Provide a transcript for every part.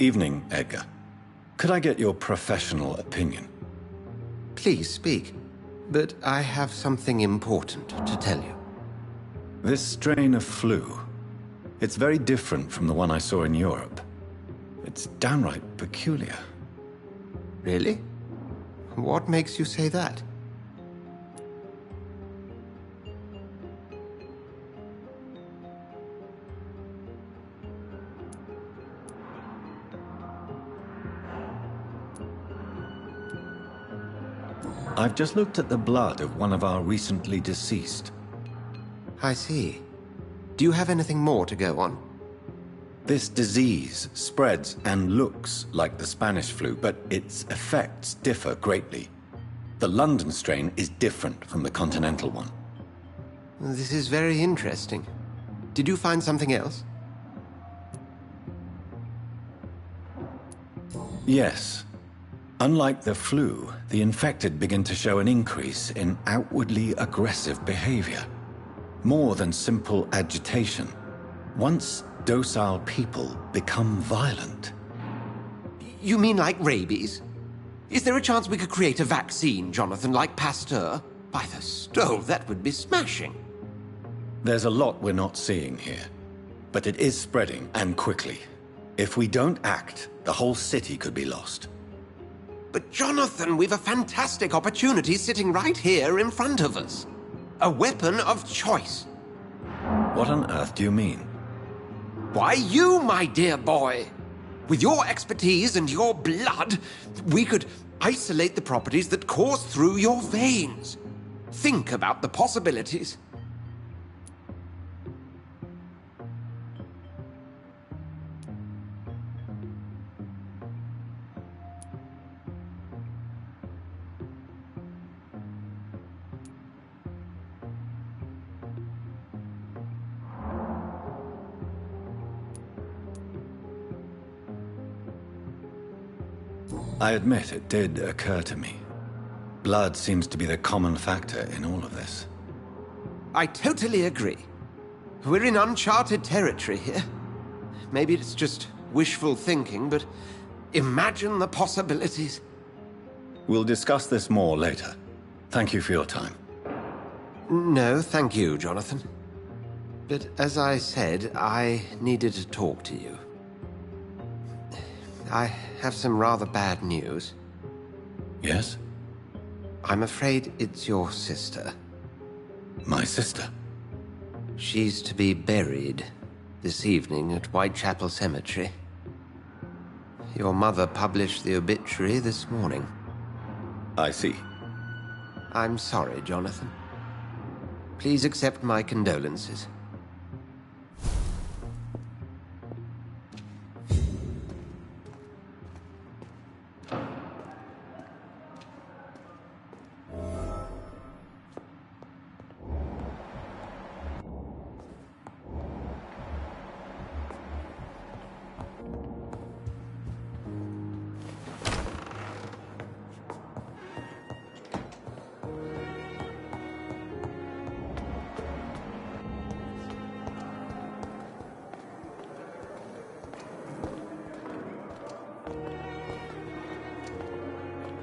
Evening, Edgar. Could I get your professional opinion? Please speak, but I have something important to tell you. This strain of flu, it's very different from the one I saw in Europe. It's downright peculiar. Really? What makes you say that? I've just looked at the blood of one of our recently deceased. I see. Do you have anything more to go on? This disease spreads and looks like the Spanish flu, but its effects differ greatly. The London strain is different from the continental one. This is very interesting. Did you find something else? Yes. Unlike the flu, the infected begin to show an increase in outwardly aggressive behavior. More than simple agitation. Once docile people become violent. You mean like rabies? Is there a chance we could create a vaccine, Jonathan, like Pasteur? By the stove, that would be smashing. There's a lot we're not seeing here. But it is spreading, and quickly. If we don't act, the whole city could be lost. But Jonathan, we've a fantastic opportunity sitting right here in front of us. A weapon of choice. What on earth do you mean? Why, you, my dear boy. With your expertise and your blood, we could isolate the properties that course through your veins. Think about the possibilities. I admit it did occur to me. Blood seems to be the common factor in all of this. I totally agree. We're in uncharted territory here. Maybe it's just wishful thinking, but imagine the possibilities. We'll discuss this more later. Thank you for your time. No, thank you, Jonathan. But as I said, I needed to talk to you. I have some rather bad news. Yes? I'm afraid it's your sister. My sister? She's to be buried this evening at Whitechapel Cemetery. Your mother published the obituary this morning. I see. I'm sorry, Jonathan. Please accept my condolences.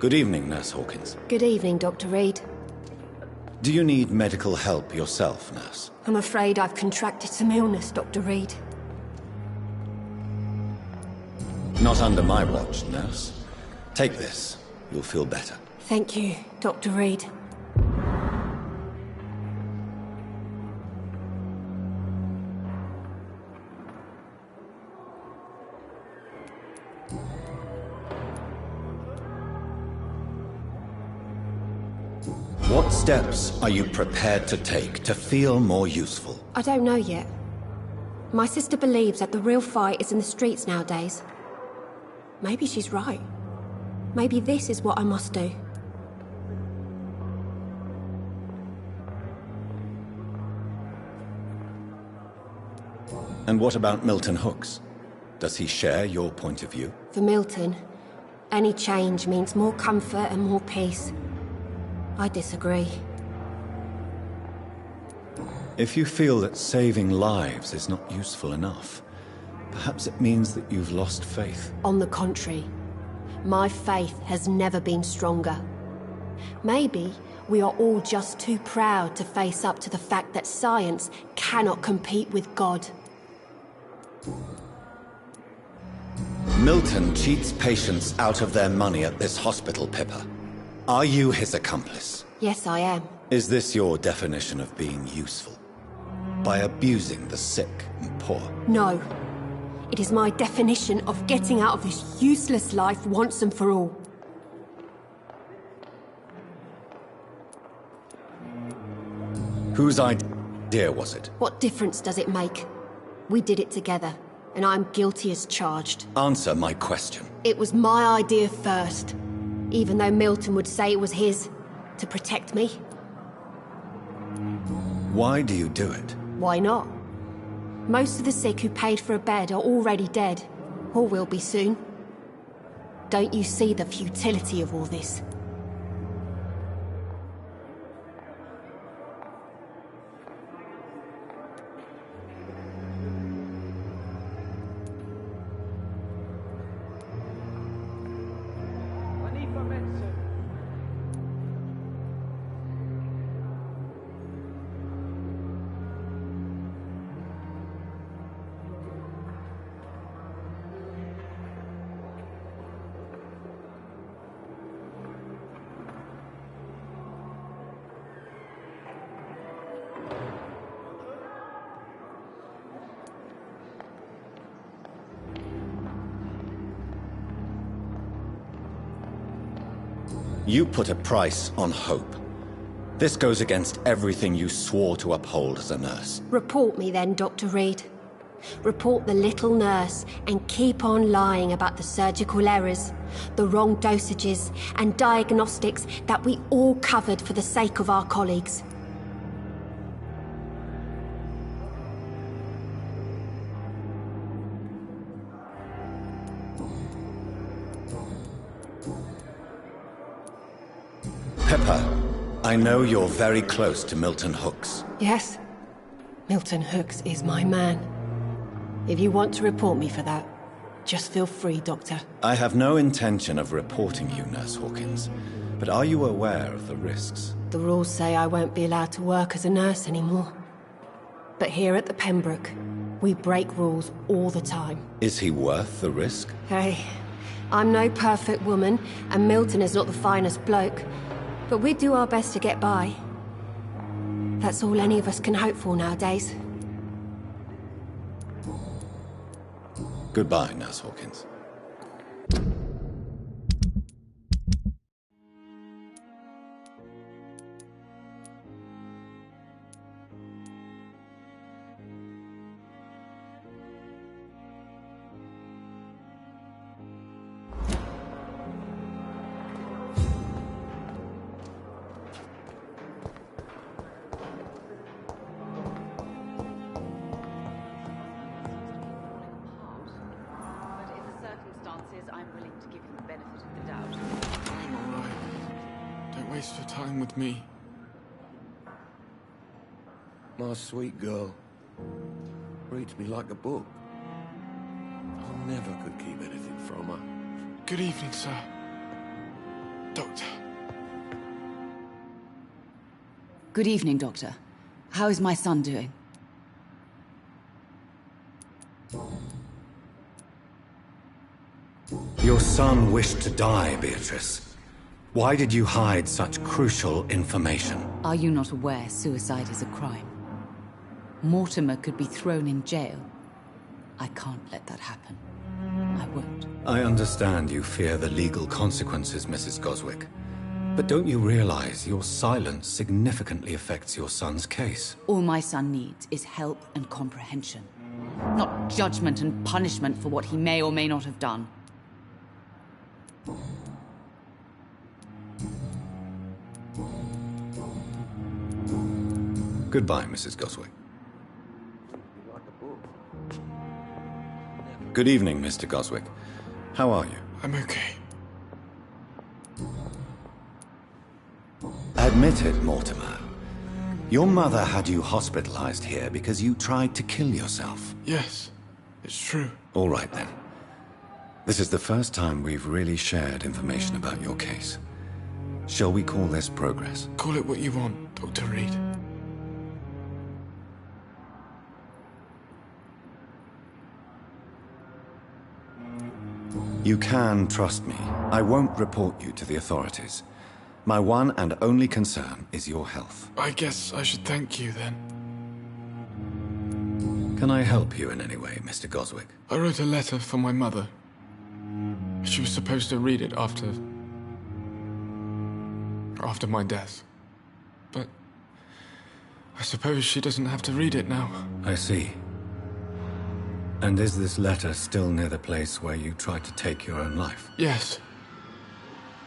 Good evening, Nurse Hawkins. Good evening, Dr. Reed. Do you need medical help yourself, Nurse? I'm afraid I've contracted some illness, Dr. Reed. Not under my watch, Nurse. Take this. You'll feel better. Thank you, Dr. Reed. What steps are you prepared to take to feel more useful? I don't know yet. My sister believes that the real fight is in the streets nowadays. Maybe she's right. Maybe this is what I must do. And what about Milton Hooks? Does he share your point of view? For Milton, any change means more comfort and more peace. I disagree. If you feel that saving lives is not useful enough, Perhaps it means that you've lost faith. On the contrary, my faith has never been stronger. Maybe we are all just too proud to face up to the fact that science cannot compete with God. Milton cheats patients out of their money at this hospital, Pippa. Are you his accomplice? Yes, I am. Is this your definition of being useful? By abusing the sick and poor? No. It is my definition of getting out of this useless life once and for all. Whose idea was it? What difference does it make? We did it together, and I'm guilty as charged. Answer my question. It was my idea first, even though Milton would say it was his, to protect me. Why do you do it? Why not? Most of the sick who paid for a bed are already dead, or will be soon. Don't you see the futility of all this? You put a price on hope. This goes against everything you swore to uphold as a nurse. Report me then, Dr. Reed. Report the little nurse and keep on lying about the surgical errors, the wrong dosages and diagnostics that we all covered for the sake of our colleagues. Pippa, I know you're very close to Milton Hooks. Yes, Milton Hooks is my man. If you want to report me for that, just feel free, Doctor. I have no intention of reporting you, Nurse Hawkins, but are you aware of the risks? The rules say I won't be allowed to work as a nurse anymore. But here at the Pembroke, we break rules all the time. Is he worth the risk? Hey, I'm no perfect woman, and Milton is not the finest bloke. But we do our best to get by. That's all any of us can hope for nowadays. Goodbye, Nurse Hawkins. I'm willing to give you the benefit of the doubt. I'm all right. Don't waste your time with me. My sweet girl. Reads me like a book. I never could keep anything from her. Good evening, sir. Doctor. Good evening, Doctor. How is my son doing? Your son wished to die, Beatrice. Why did you hide such crucial information? Are you not aware suicide is a crime? Mortimer could be thrown in jail. I can't let that happen. I won't. I understand you fear the legal consequences, Mrs. Goswick. But don't you realize your silence significantly affects your son's case? All my son needs is help and comprehension. Not judgment and punishment for what he may or may not have done. Goodbye, Mrs. Goswick. Good evening, Mr. Goswick. How are you? I'm okay. Admit it, Mortimer. Your mother had you hospitalized here because you tried to kill yourself. Yes. It's true. All right, then. This is the first time we've really shared information about your case. Shall we call this progress? Call it what you want, Dr. Reed. You can trust me. I won't report you to the authorities. My one and only concern is your health. I guess I should thank you, then. Can I help you in any way, Mr. Goswick? I wrote a letter for my mother. She was supposed to read it after my death. But I suppose she doesn't have to read it now. I see. And is this letter still near the place where you tried to take your own life? Yes.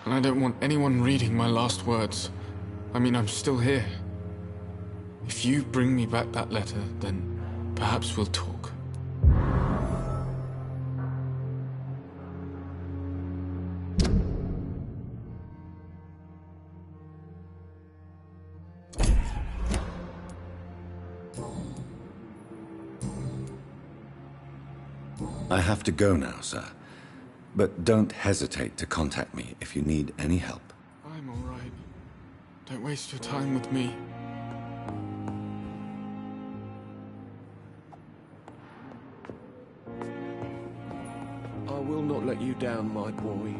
And I don't want anyone reading my last words. I mean, I'm still here. If you bring me back that letter, then perhaps we'll talk. I have to go now, sir. But don't hesitate to contact me if you need any help. I'm all right. Don't waste your time with me. I will not let you down, my boy.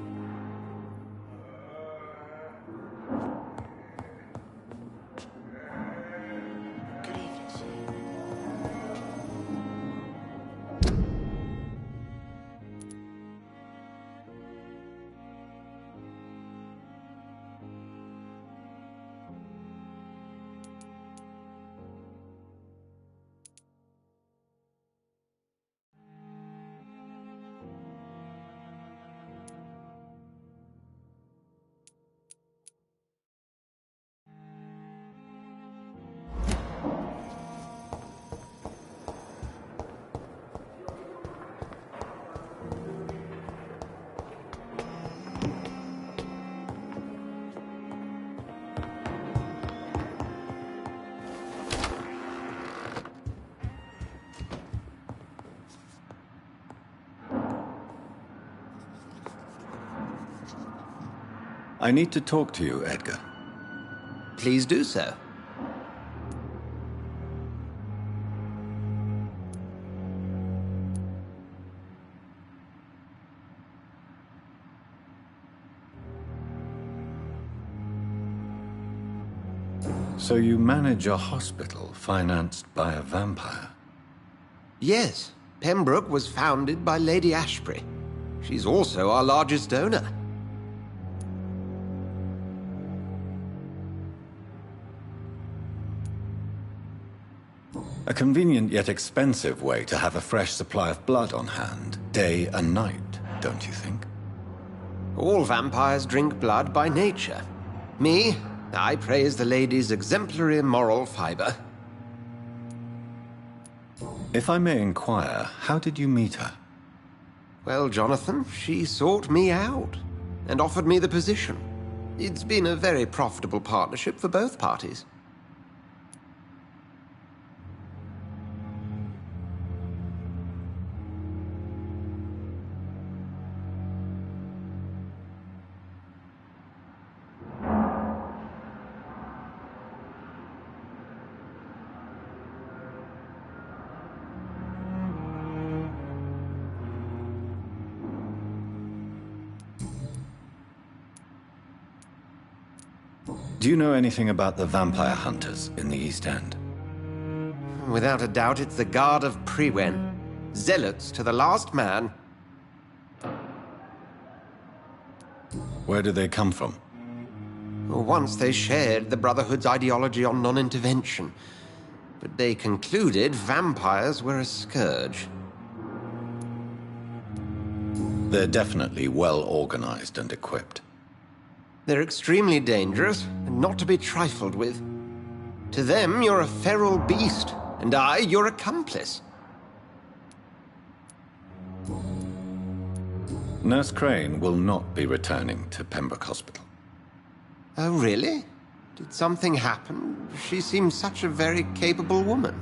Good evening, sir. I need to talk to you, Edgar. Please do so. So you manage a hospital financed by a vampire? Yes, Pembroke was founded by Lady Ashbury. She's also our largest donor. A convenient yet expensive way to have a fresh supply of blood on hand, day and night, don't you think? All vampires drink blood by nature. Me, I praise the lady's exemplary moral fiber. If I may inquire, how did you meet her? Well, Jonathan, she sought me out and offered me the position. It's been a very profitable partnership for both parties. Do you know anything about the vampire hunters in the East End? Without a doubt, it's the Guard of Prewen. Zealots to the last man. Where do they come from? Once they shared the Brotherhood's ideology on non-intervention, but they concluded vampires were a scourge. They're definitely well organized and equipped. They're extremely dangerous and not to be trifled with. To them, you're a feral beast, and I, your accomplice. Nurse Crane will not be returning to Pembroke Hospital. Oh, really? Did something happen? She seems such a very capable woman.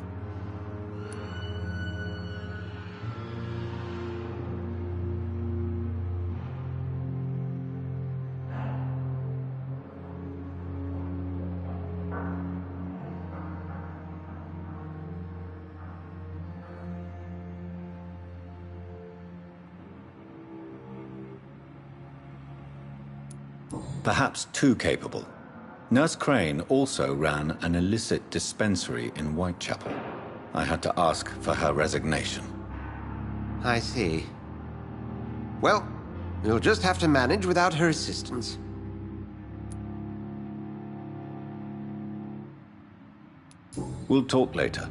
Perhaps too capable. Nurse Crane also ran an illicit dispensary in Whitechapel. I had to ask for her resignation. I see. Well, you'll just have to manage without her assistance. We'll talk later.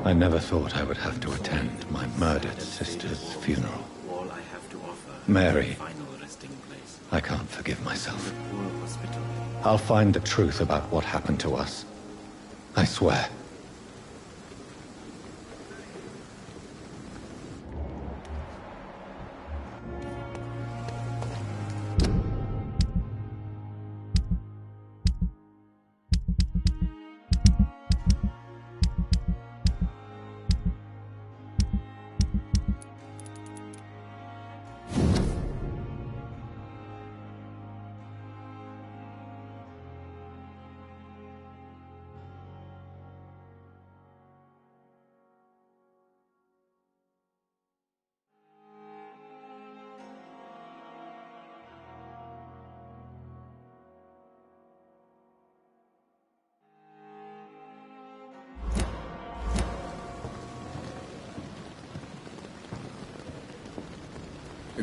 I never thought I would have to attend my murdered sister's funeral. Mary, I can't forgive myself. I'll find the truth about what happened to us. I swear.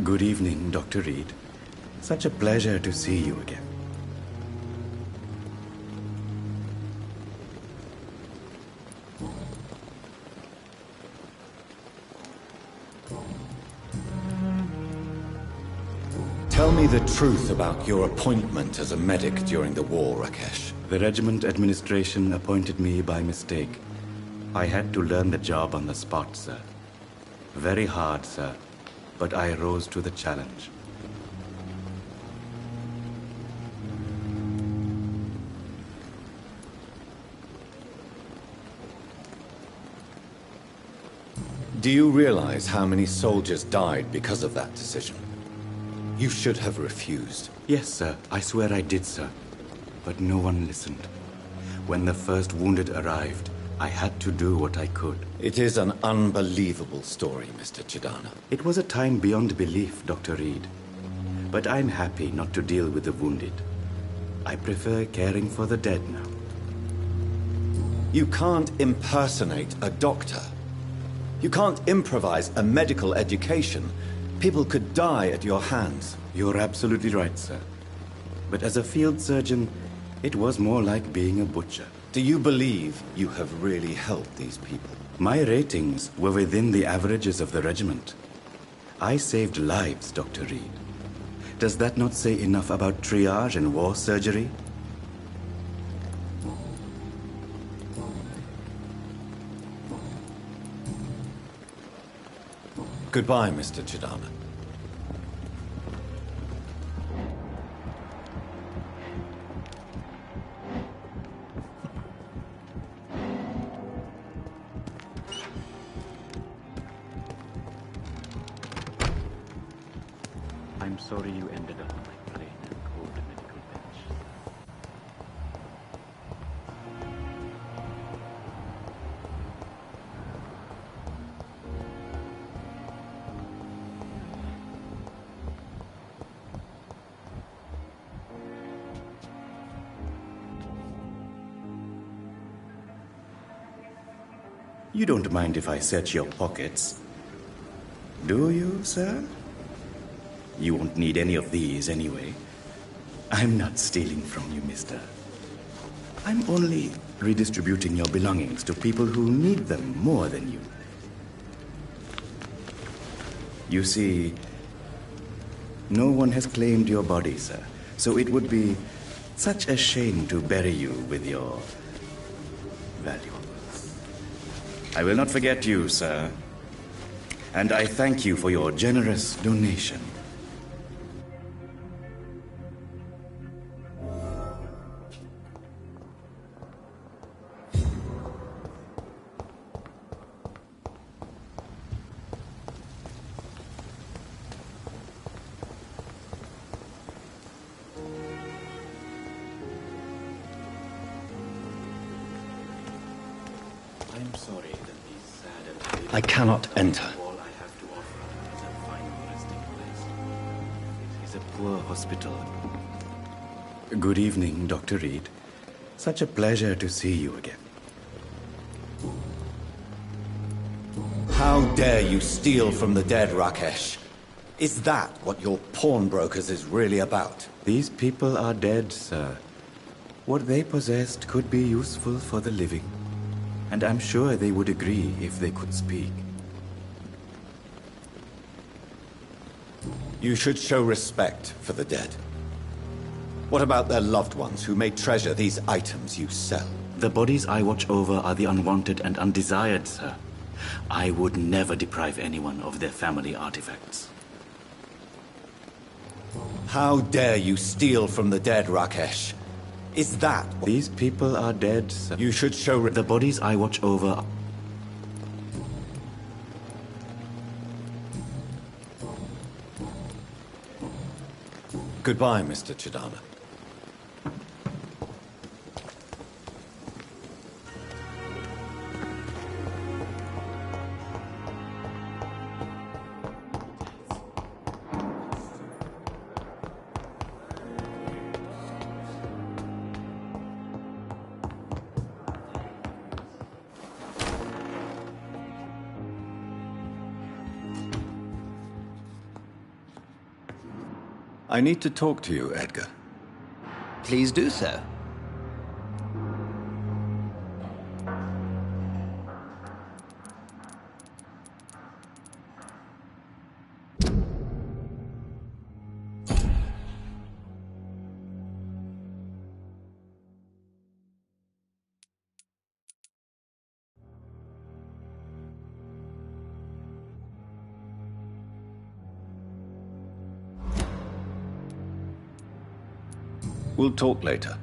Good evening, Dr. Reed. Such a pleasure to see you again. Tell me the truth about your appointment as a medic during the war, Rakesh. The regiment administration appointed me by mistake. I had to learn the job on the spot, sir. Very hard, sir, but I rose to the challenge. Do you realize how many soldiers died because of that decision? You should have refused. Yes, sir. I swear I did, sir. But no one listened. When the first wounded arrived, I had to do what I could. It is an unbelievable story, Mr. Chidana. It was a time beyond belief, Dr. Reed. But I'm happy not to deal with the wounded. I prefer caring for the dead now. You can't impersonate a doctor. You can't improvise a medical education. People could die at your hands. You're absolutely right, sir. But as a field surgeon, it was more like being a butcher. Do you believe you have really helped these people? My ratings were within the averages of the regiment. I saved lives, Dr. Reed. Does that not say enough about triage and war surgery? Goodbye, Mr. Chidana. I'm sorry you ended up on my plain and cold medical bench. You don't mind if I search your pockets, do you, sir? You won't need any of these anyway. I'm not stealing from you, mister. I'm only redistributing your belongings to people who need them more than you. You see, no one has claimed your body, sir, so it would be such a shame to bury you with your valuables. I will not forget you, sir. And I thank you for your generous donation. I'm sorry that these sad and I cannot enter. all I have to offer is a final resting place. It is a poor hospital. Good evening, Dr. Reed. Such a pleasure to see you again. How dare you steal from the dead, Rakesh? Is that what your pawnbrokers is really about? These people are dead, sir. What they possessed could be useful for the living. And I'm sure they would agree if they could speak. You should show respect for the dead. What about their loved ones who may treasure these items you sell? The bodies I watch over are the unwanted and undesired, sir. I would never deprive anyone of their family artifacts. How dare you steal from the dead, Rakesh? Is that what... These people are dead, sir. You should show... The bodies I watch over... Goodbye, Mr. Chidana. I need to talk to you, Edgar. Please do so. We'll talk later.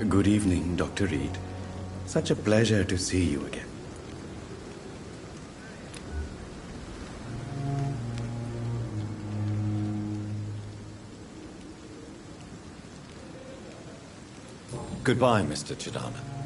Good evening, Dr. Reed. Such a pleasure to see you again. Goodbye, Mr. Chidana.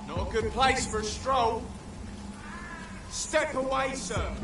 Not a good place for a stroll. Step away, sir.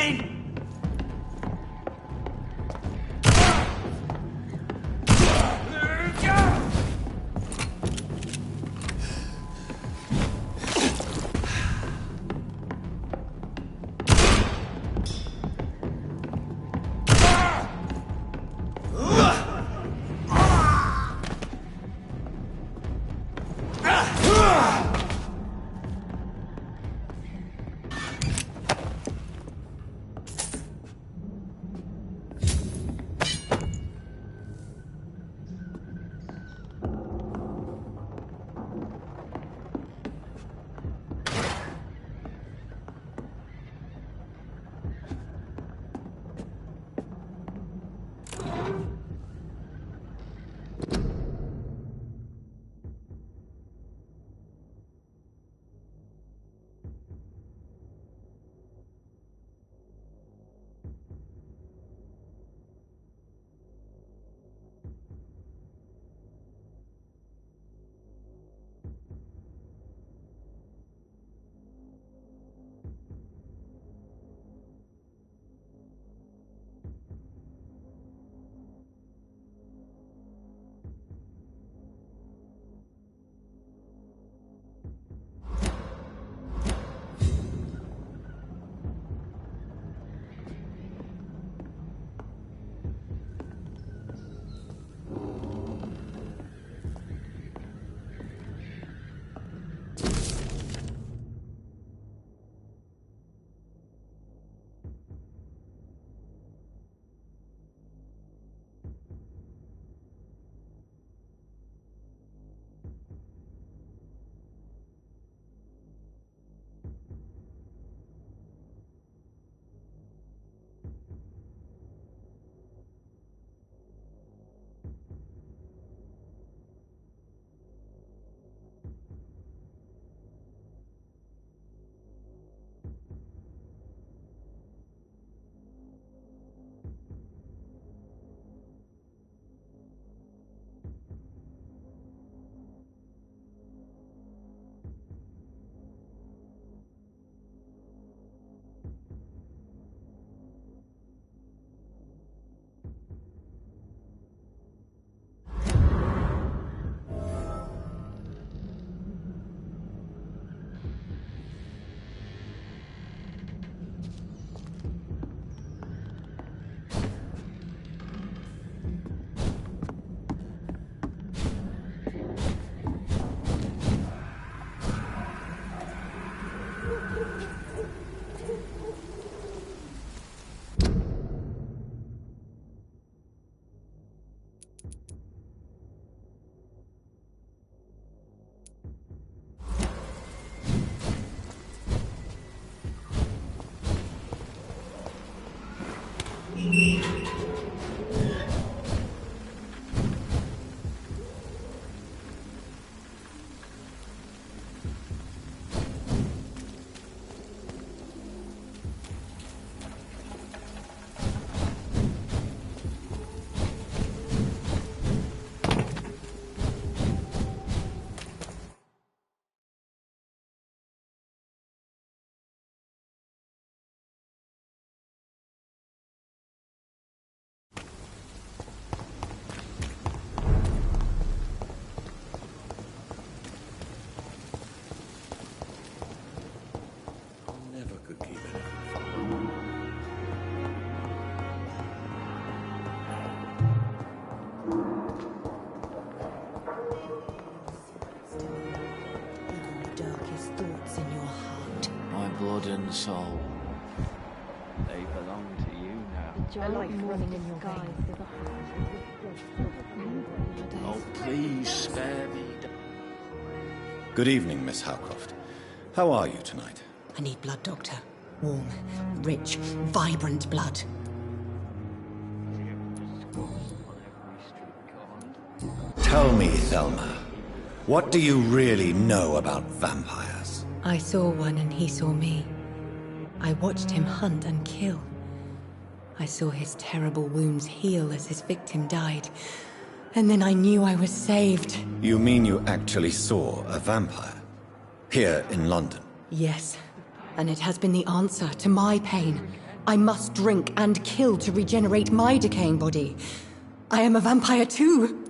in! Blood and soul. They belong to you now. A life running in your veins. Oh, please spare me. Good evening, Miss Howcroft. How are you tonight? I need blood, Doctor. Warm, rich, vibrant blood. Tell me, Thelma, what do you really know about vampires? I saw one and he saw me. I watched him hunt and kill. I saw his terrible wounds heal as his victim died. And then I knew I was saved. You mean you actually saw a vampire? Here in London? Yes. And it has been the answer to my pain. I must drink and kill to regenerate my decaying body. I am a vampire too.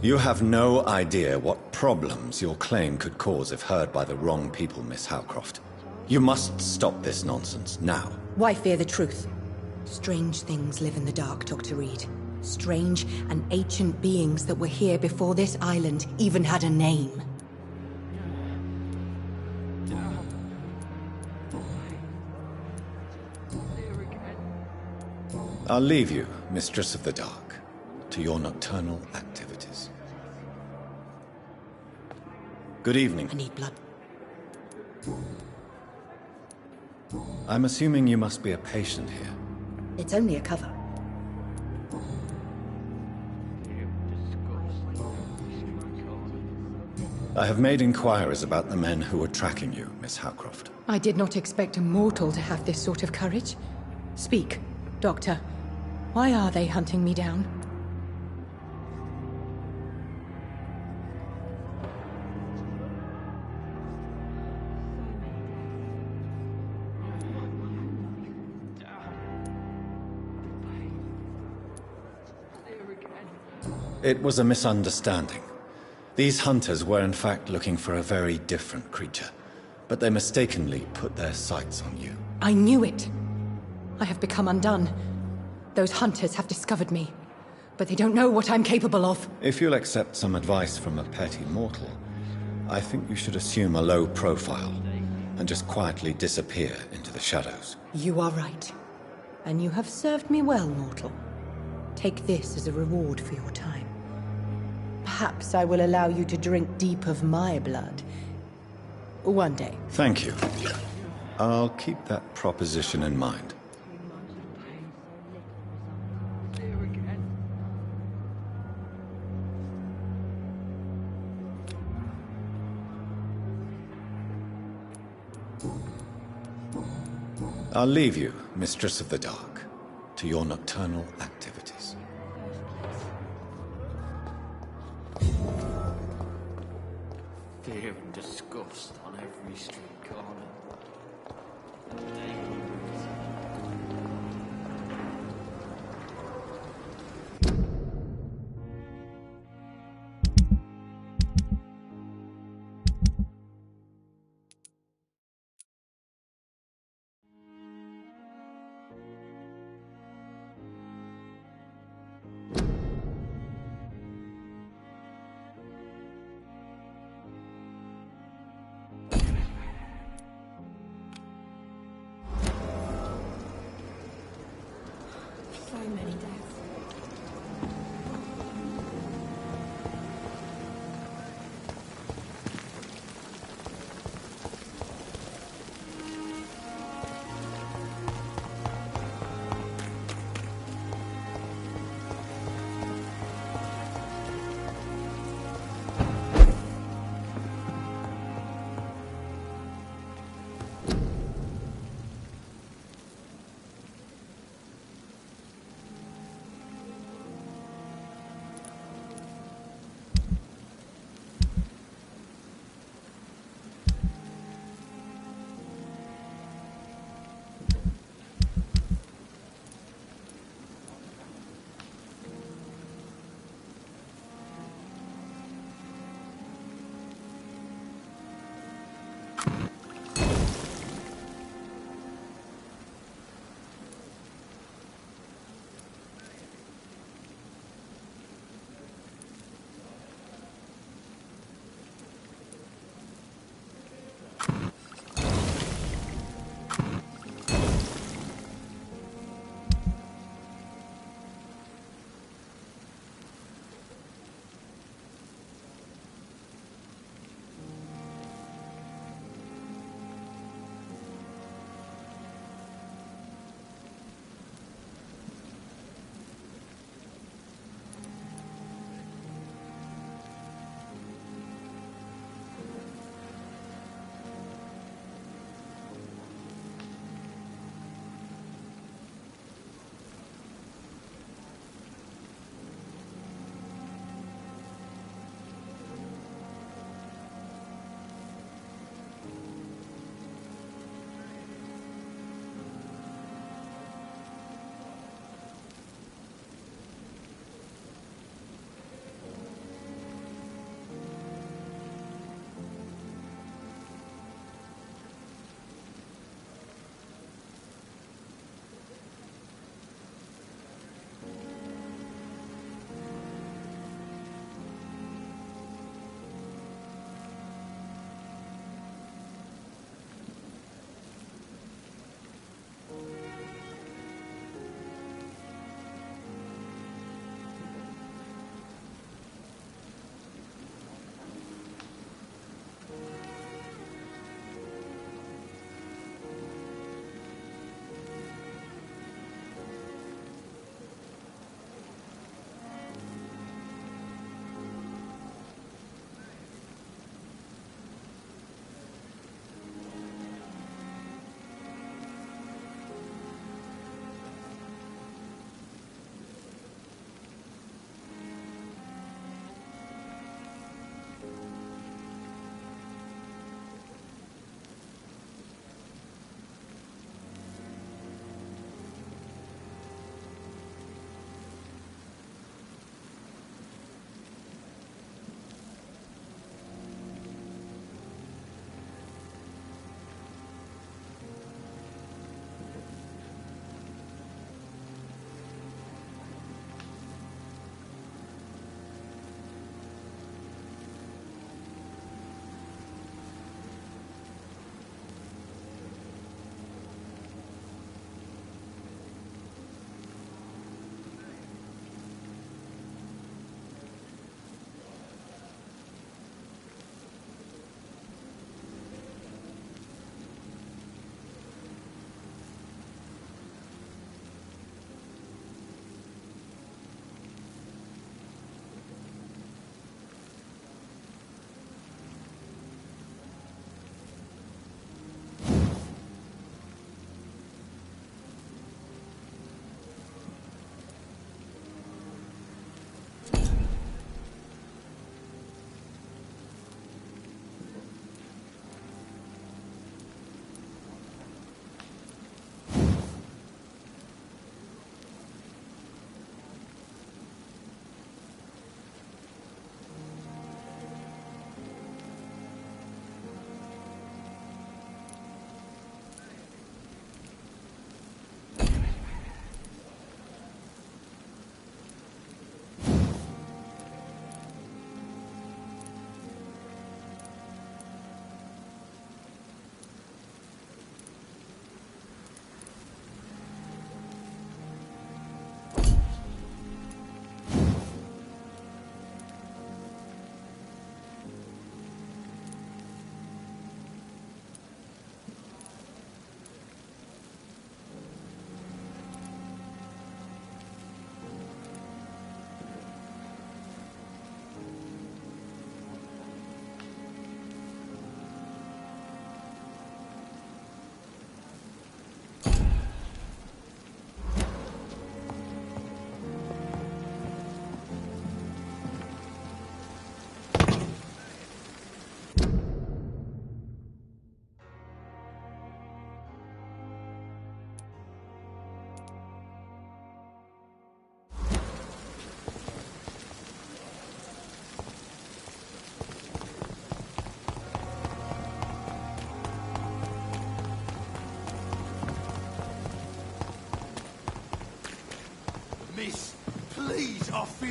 You have no idea what problems your claim could cause if heard by the wrong people, Miss Howcroft. You must stop this nonsense, now. Why fear the truth? Strange things live in the dark, Dr. Reed. Strange and ancient beings that were here before this island even had a name. I'll leave you, Mistress of the Dark, to your nocturnal activities. Good evening. I need blood. I'm assuming you must be a patient here. It's only a cover. I have made inquiries about the men who were tracking you, Miss Howcroft. I did not expect a mortal to have this sort of courage. Speak, Doctor. Why are they hunting me down? It was a misunderstanding. These hunters were in fact looking for a very different creature, but they mistakenly put their sights on you. I knew it. I have become undone. Those hunters have discovered me, but they don't know what I'm capable of. If you'll accept some advice from a petty mortal, I think you should assume a low profile and just quietly disappear into the shadows. You are right. And you have served me well, mortal. Take this as a reward for your time. Perhaps I will allow you to drink deep of my blood. One day. Thank you. I'll keep that proposition in mind. I'll leave you, Mistress of the Dark, to your nocturnal activities. Fear and disgust on every street corner.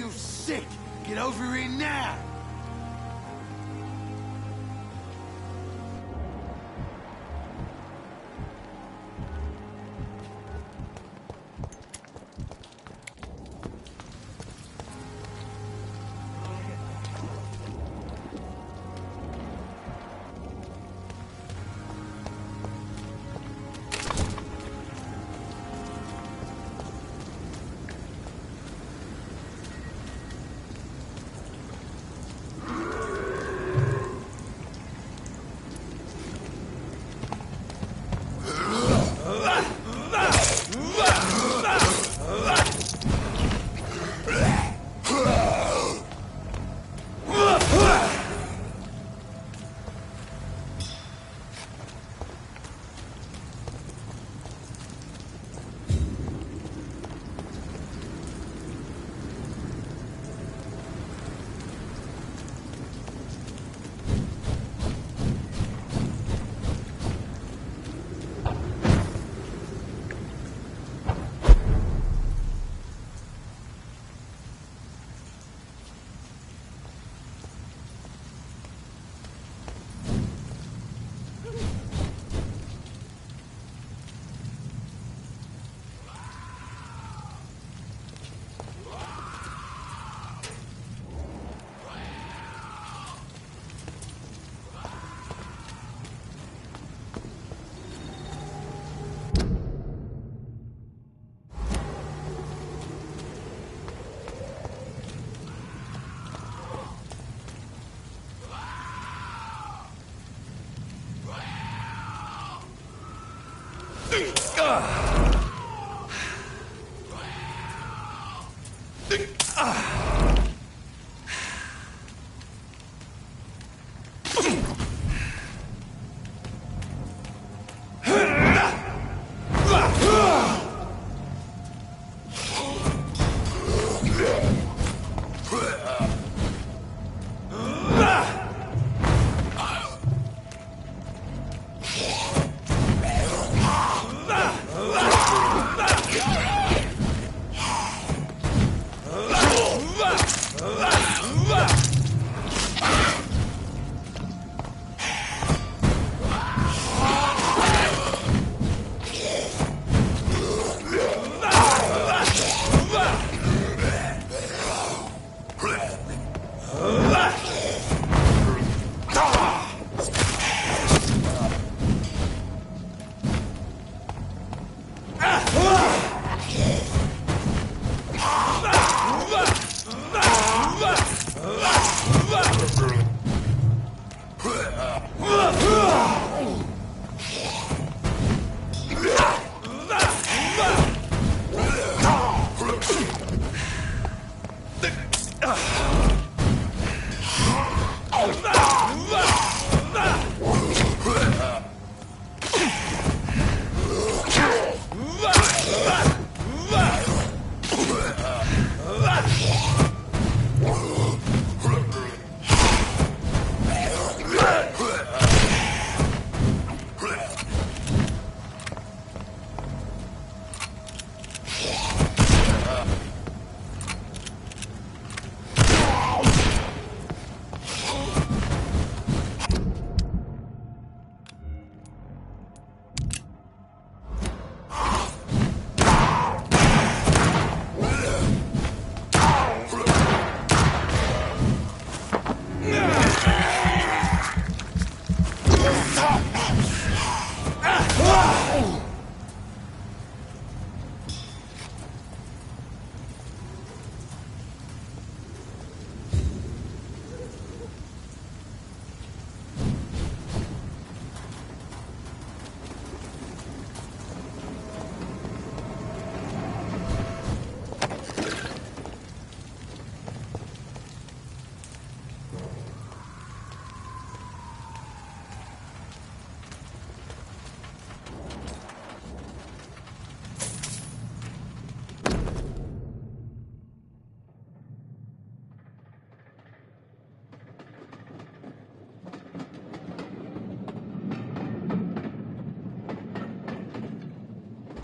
you sick! Get over here now!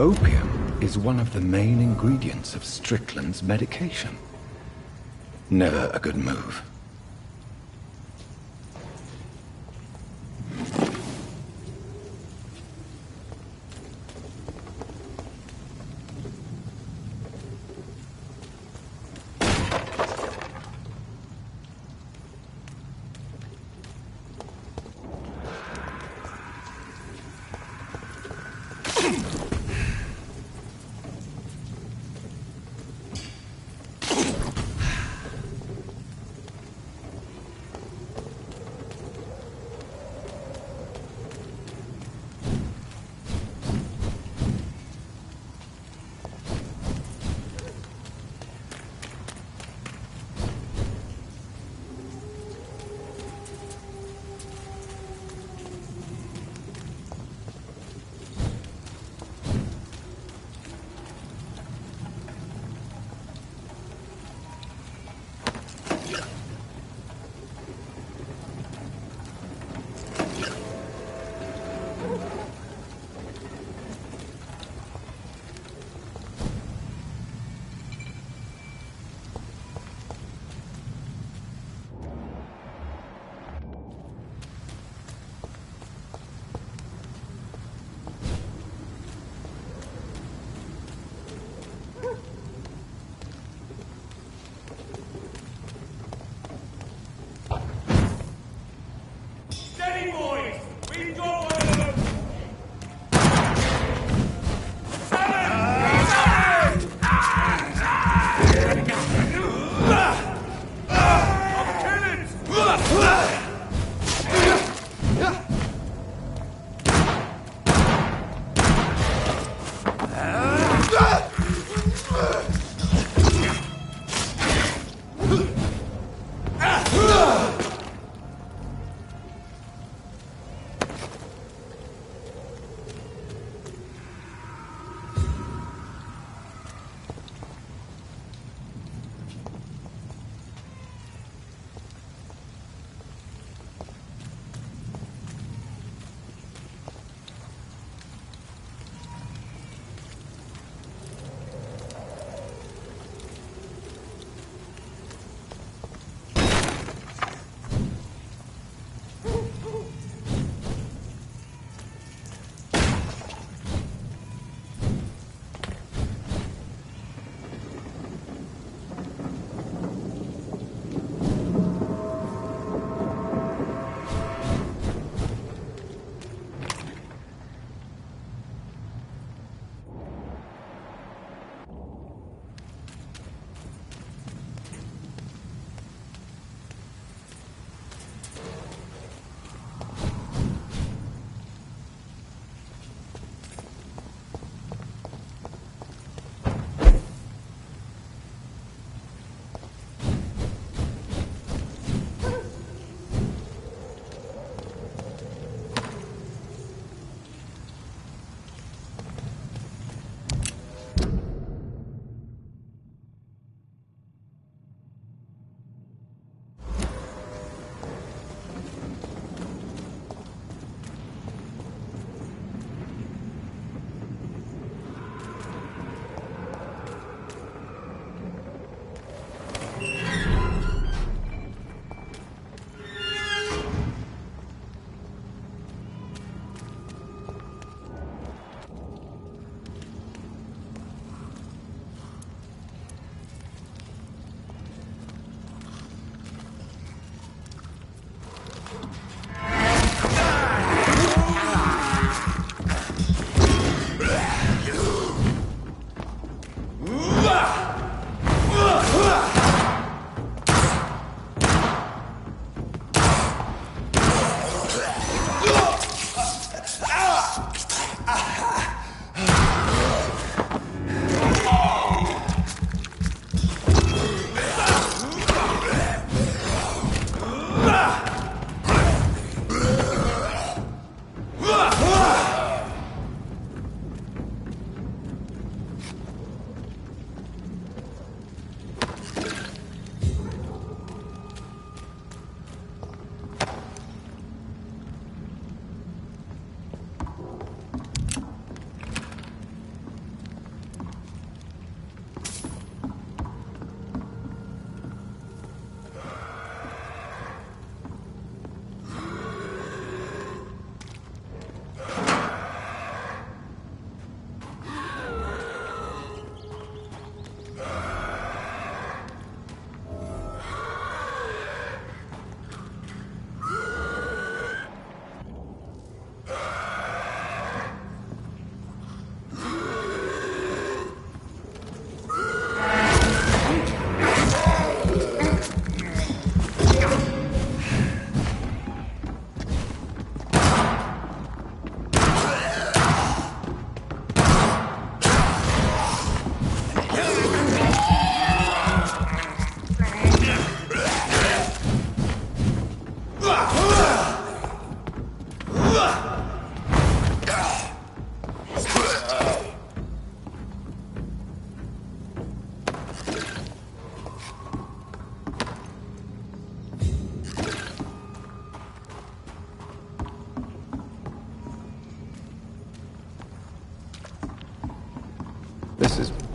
Opium is one of the main ingredients of Strickland's medication. Never a good move.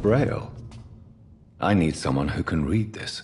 Braille. I need someone who can read this.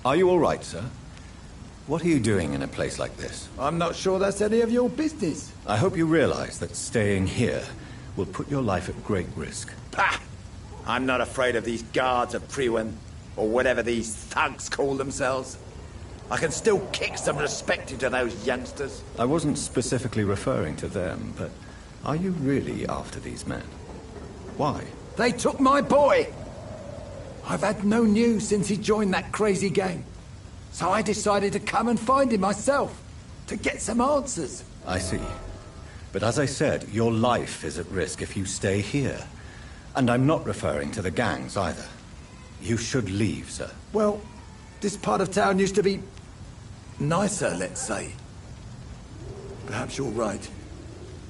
Are you all right, sir? What are you doing in a place like this? I'm not sure that's any of your business. I hope you realize that staying here will put your life at great risk. Pah! I'm not afraid of these guards of Priwen, or whatever these thugs call themselves. I can still kick some respect into those youngsters. I wasn't specifically referring to them, but are you really after these men? Why? They took my boy! I've had no news since he joined that crazy gang. So I decided to come and find him myself, to get some answers. I see. But as I said, your life is at risk if you stay here. And I'm not referring to the gangs either. You should leave, sir. Well, this part of town used to be nicer, let's say. Perhaps you're right.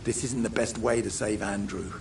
This isn't the best way to save Andrew.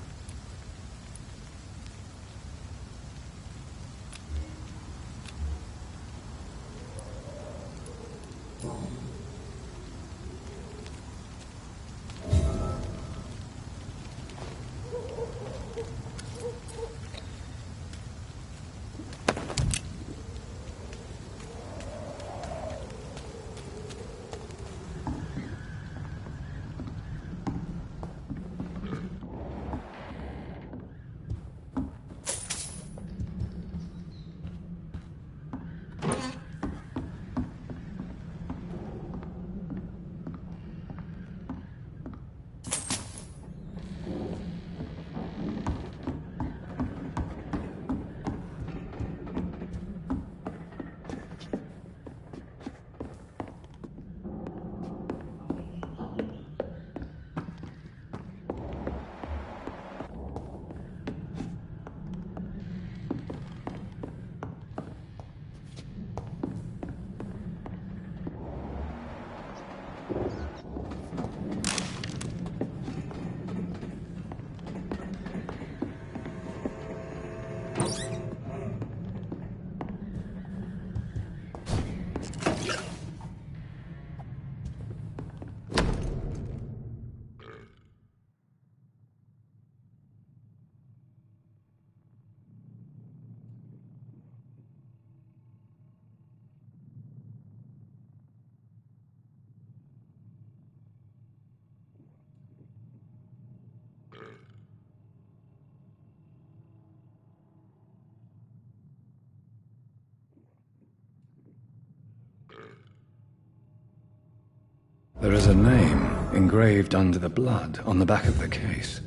There is a name engraved under the blood on the back of the case.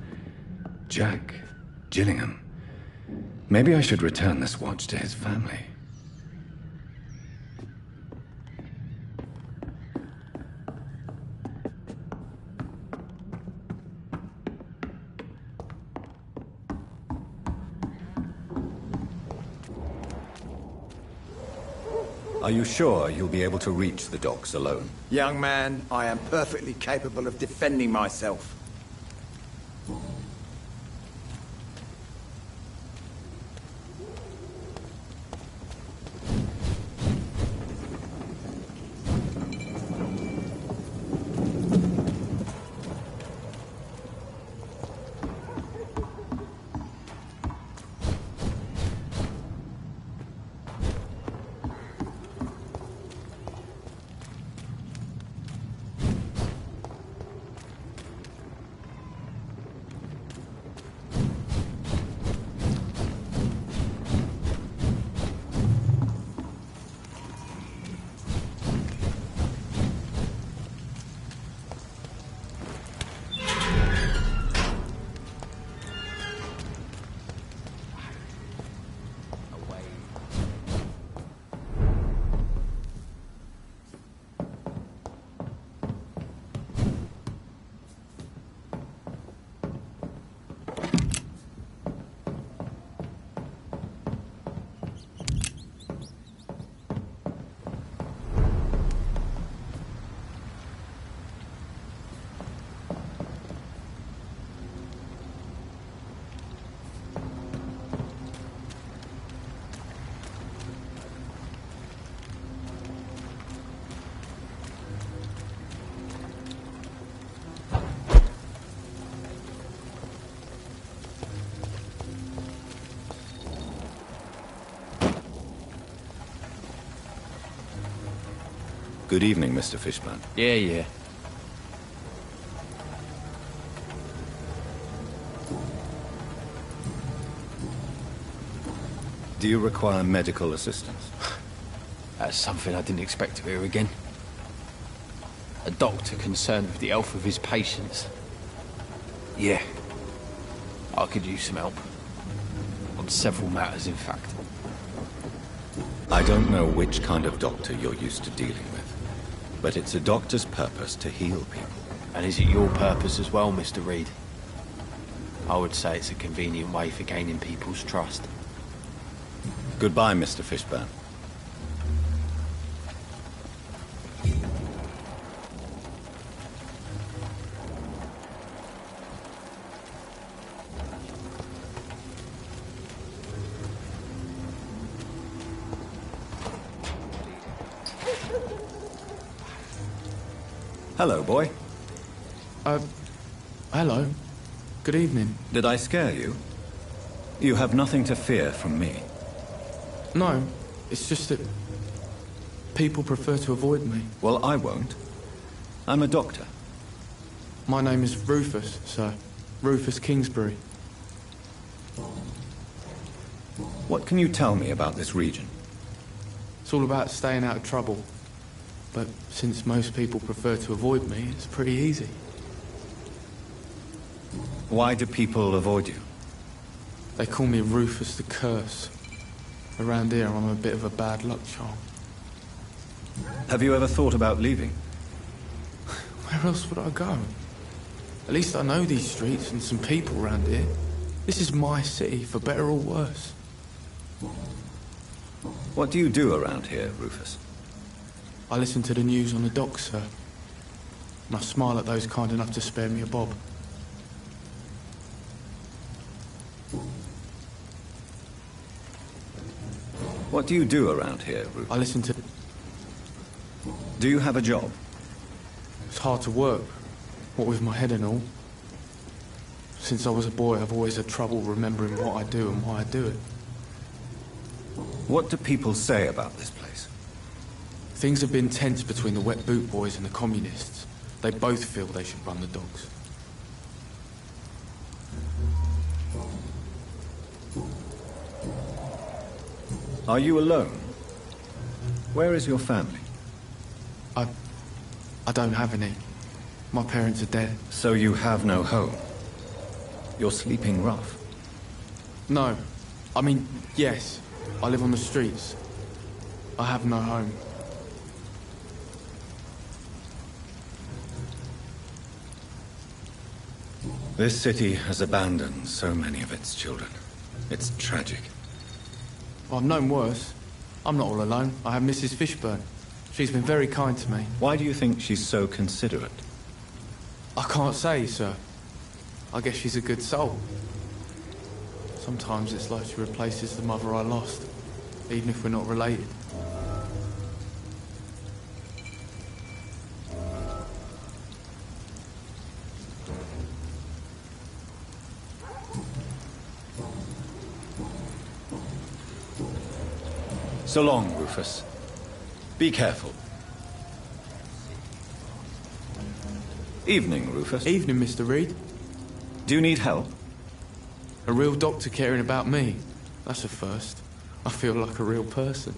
Jack Gillingham. Maybe I should return this watch to his family. Are you sure you'll be able to reach the docks alone? Young man, I am perfectly capable of defending myself. Good evening, Mr. Fishburne. Yeah. Do you require medical assistance? That's something I didn't expect to hear again. A doctor concerned with the health of his patients. Yeah. I could use some help. On several matters, in fact. I don't know which kind of doctor you're used to dealing with, but it's a doctor's purpose to heal people. And is it your purpose as well, Mr. Reed? I would say it's a convenient way for gaining people's trust. Goodbye, Mr. Fishburne. Hello, boy. Hello. Good evening. Did I scare you? You have nothing to fear from me. No, it's just that people prefer to avoid me. Well, I won't. I'm a doctor. My name is Rufus, sir. Rufus Kingsbury. What can you tell me about this region? It's all about staying out of trouble. But since most people prefer to avoid me, it's pretty easy. Why do people avoid you? They call me Rufus the Curse. Around here, I'm a bit of a bad luck charm. Have you ever thought about leaving? Where else would I go? At least I know these streets and some people around here. This is my city, for better or worse. What do you do around here, Rufus? I listen to the news on the docks, sir. And I smile at those kind enough to spare me a bob. What do you do around here, Rufus? I listen to... Do you have a job? It's hard to work, what with my head and all. Since I was a boy, I've always had trouble remembering what I do and why I do it. What do people say about this place? Things have been tense between the wet boot boys and the communists. They both feel they should run the docks. Are you alone? Where is your family? I don't have any. My parents are dead. So you have no home? You're sleeping rough? No. I mean, yes. I live on the streets. I have no home. This city has abandoned so many of its children. It's tragic. I've known worse. I'm not all alone. I have Mrs. Fishburne. She's been very kind to me. Why do you think she's so considerate? I can't say, sir. I guess she's a good soul. Sometimes it's like she replaces the mother I lost, even if we're not related. So long, Rufus. Be careful. Evening, Rufus. Evening, Mr. Reed. Do you need help? A real doctor caring about me. That's a first. I feel like a real person.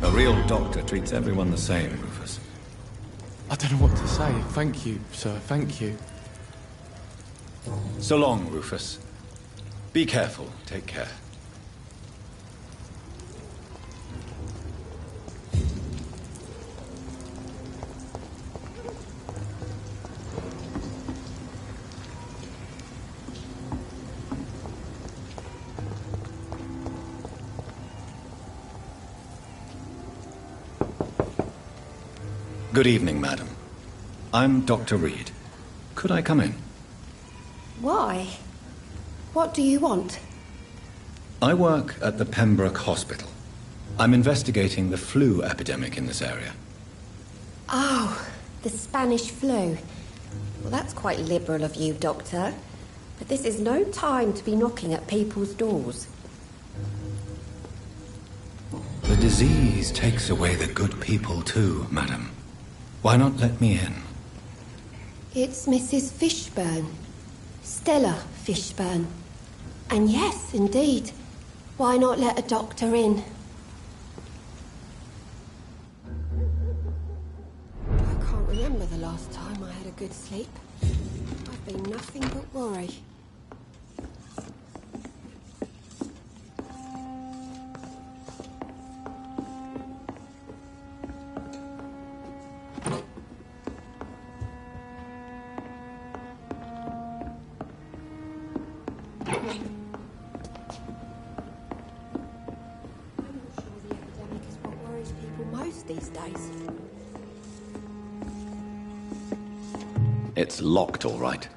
A real doctor treats everyone the same, Rufus. I don't know what to say. Thank you, sir. Thank you. So long, Rufus. Be careful. Take care. Good evening, madam. I'm Dr. Reed. Could I come in? Why? What do you want? I work at the Pembroke Hospital. I'm investigating the flu epidemic in this area. Oh, the Spanish flu. Well, that's quite liberal of you, Doctor. But this is no time to be knocking at people's doors. The disease takes away the good people too, madam. Why not let me in? It's Mrs. Fishburne. Stella Fishburne. And yes, indeed. Why not let a doctor in? I can't remember the last time I had a good sleep. I've been nothing but worry. These days. It's locked, all right.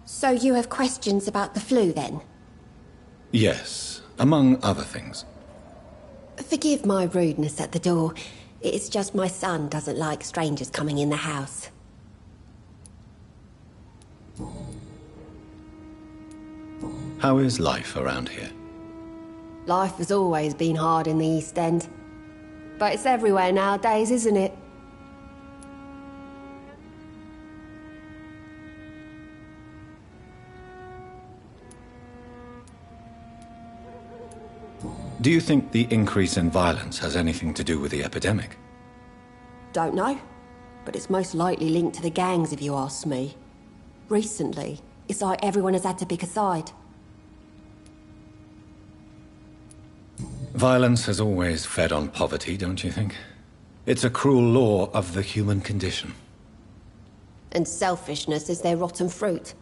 So you have questions about the flu, then? Yes, among other things. Forgive my rudeness at the door. It's just my son doesn't like strangers coming in the house. How is life around here? Life has always been hard in the East End. But it's everywhere nowadays, isn't it? Do you think the increase in violence has anything to do with the epidemic? Don't know. But it's most likely linked to the gangs, if you ask me. Recently, it's like everyone has had to pick a side. Violence has always fed on poverty, don't you think? It's a cruel law of the human condition. And selfishness is their rotten fruit.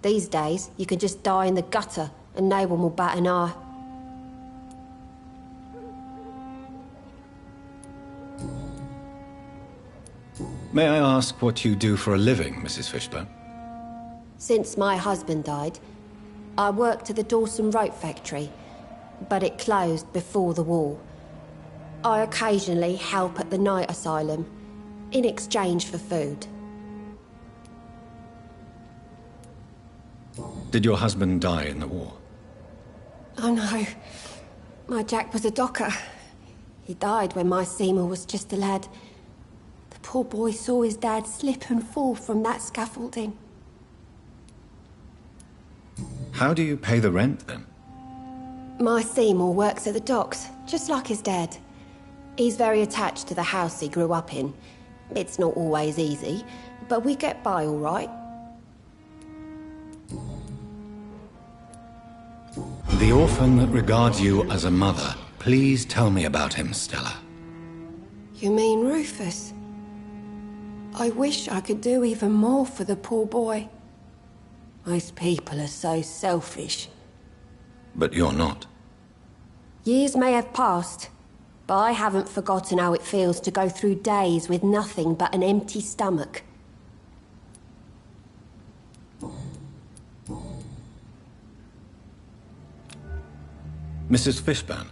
These days, you can just die in the gutter and no one will bat an eye. May I ask what you do for a living, Mrs. Fishburne? Since my husband died, I worked at the Dawson Rope factory, but it closed before the war. I occasionally help at the night asylum, in exchange for food. Did your husband die in the war? Oh no, my Jack was a docker. He died when my Seymour was just a lad. The poor boy saw his dad slip and fall from that scaffolding. How do you pay the rent, then? My Seymour works at the docks, just like his dad. He's very attached to the house he grew up in. It's not always easy, but we get by all right. The orphan that regards you as a mother. Please tell me about him, Stella. You mean Rufus? I wish I could do even more for the poor boy. Most people are so selfish. But you're not. Years may have passed, but I haven't forgotten how it feels to go through days with nothing but an empty stomach. Mrs. Fishburne,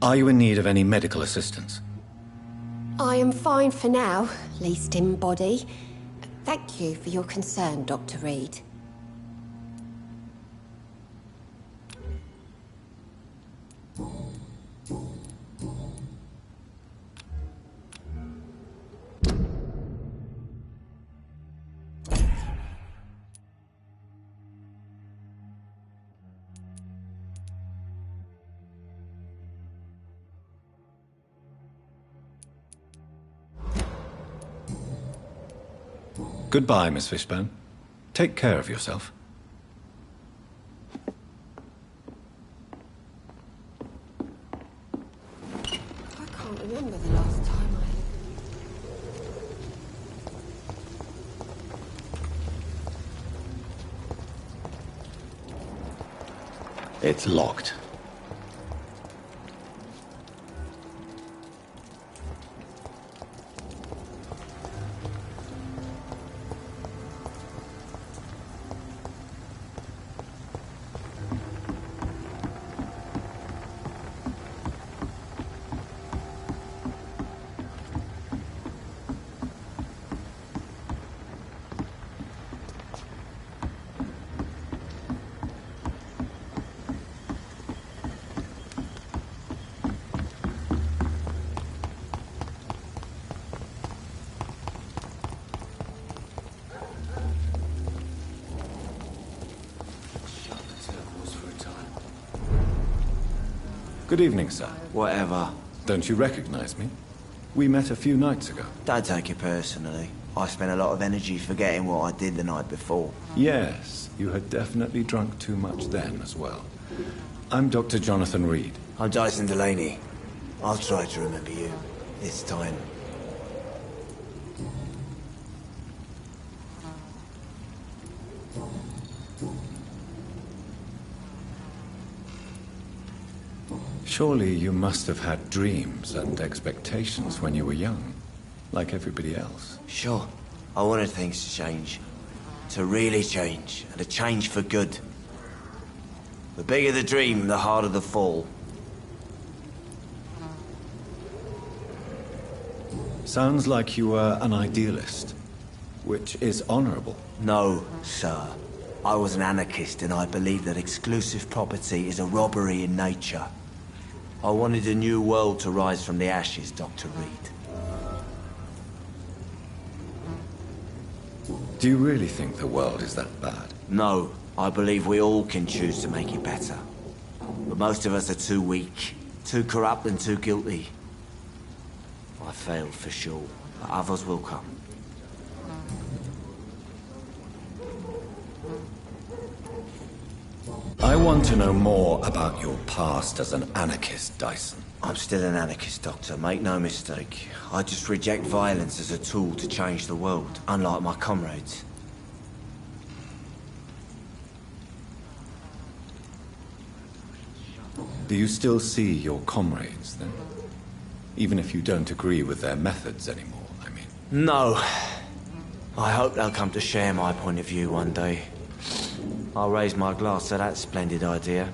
are you in need of any medical assistance? I am fine for now, least in body. Thank you for your concern, Dr. Reed. Goodbye, Miss Fishburne. Take care of yourself. I can't remember the last time It's locked. Good evening, sir. Whatever. Don't you recognize me? We met a few nights ago. Don't take it personally. I spent a lot of energy forgetting what I did the night before. Yes, you had definitely drunk too much then as well. I'm Dr. Jonathan Reed. I'm Dyson Delaney. I'll try to remember you. This time. Surely you must have had dreams and expectations when you were young, like everybody else. Sure. I wanted things to change. To really change, and to change for good. The bigger the dream, the harder the fall. Sounds like you were an idealist, which is honorable. No, sir. I was an anarchist, and I believed that exclusive property is a robbery in nature. I wanted a new world to rise from the ashes, Dr. Reed. Do you really think the world is that bad? No, I believe we all can choose to make it better. But most of us are too weak, too corrupt and too guilty. I failed for sure, but others will come. I want to know more about your past as an anarchist, Dyson. I'm still an anarchist, Doctor, make no mistake. I just reject violence as a tool to change the world, unlike my comrades. Do you still see your comrades, then? Even if you don't agree with their methods anymore, I mean. No. I hope they'll come to share my point of view one day. I'll raise my glass to that splendid idea.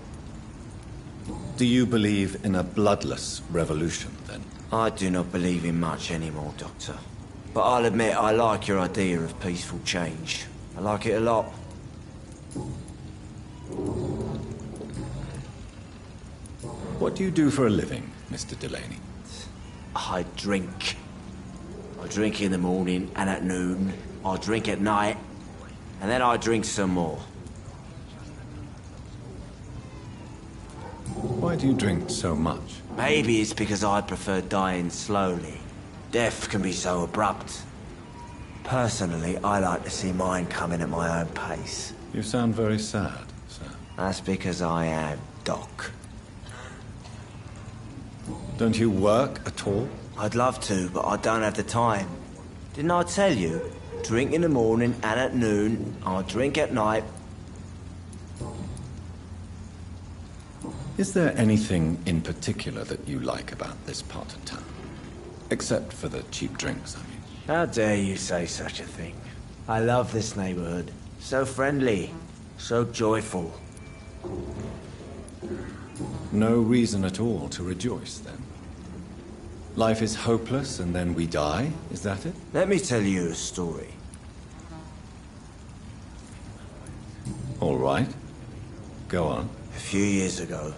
Do you believe in a bloodless revolution, then? I do not believe in much anymore, Doctor. But I'll admit I like your idea of peaceful change. I like it a lot. What do you do for a living, Mr. Delaney? I drink. I drink in the morning and at noon. I drink at night. And then I drink some more. Why do you drink so much? Maybe it's because I prefer dying slowly. Death can be so abrupt. Personally, I like to see mine coming at my own pace. You sound very sad, sir. That's because I am, Doc. Don't you work at all? I'd love to, but I don't have the time. Didn't I tell you? Drink in the morning and at noon. I'll drink at night. Is there anything in particular that you like about this part of town? Except for the cheap drinks, I mean. How dare you say such a thing? I love this neighborhood. So friendly. So joyful. No reason at all to rejoice, then? Life is hopeless and then we die, is that it? Let me tell you a story. All right. Go on. A few years ago,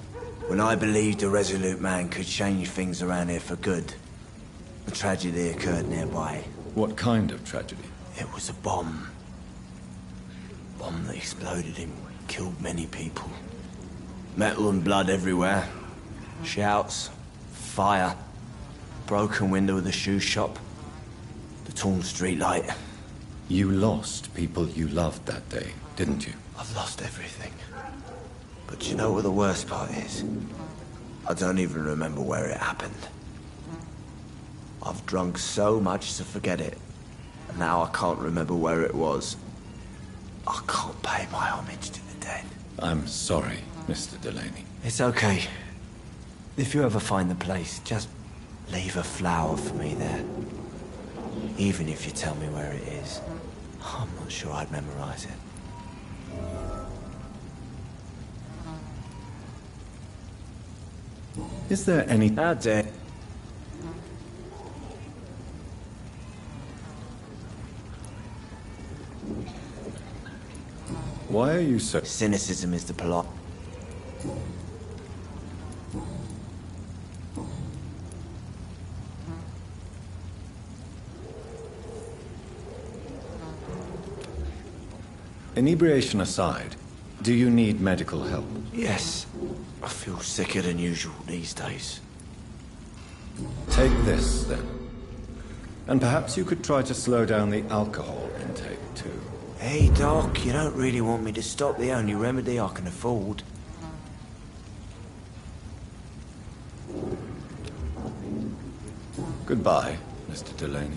when I believed a resolute man could change things around here for good, a tragedy occurred nearby. What kind of tragedy? It was a bomb. Bomb that exploded and killed many people. Metal and blood everywhere. Shouts. Fire. Broken window of the shoe shop. The torn street light. You lost people you loved that day, didn't you? I've lost everything. But you know what the worst part is? I don't even remember where it happened. I've drunk so much to forget it. And now I can't remember where it was. I can't pay my homage to the dead. I'm sorry, Mr. Delaney. It's okay. If you ever find the place, just leave a flower for me there. Even if you tell me where it is. I'm not sure I'd memorize it. Is there any... How dare... Why are you so... Cynicism is the plot. Inebriation aside, do you need medical help? Yes. I feel sicker than usual these days. Take this, then. And perhaps you could try to slow down the alcohol intake, too. Hey, Doc, you don't really want me to stop the only remedy I can afford. Goodbye, Mr. Delaney.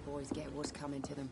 Boys get what's coming to them.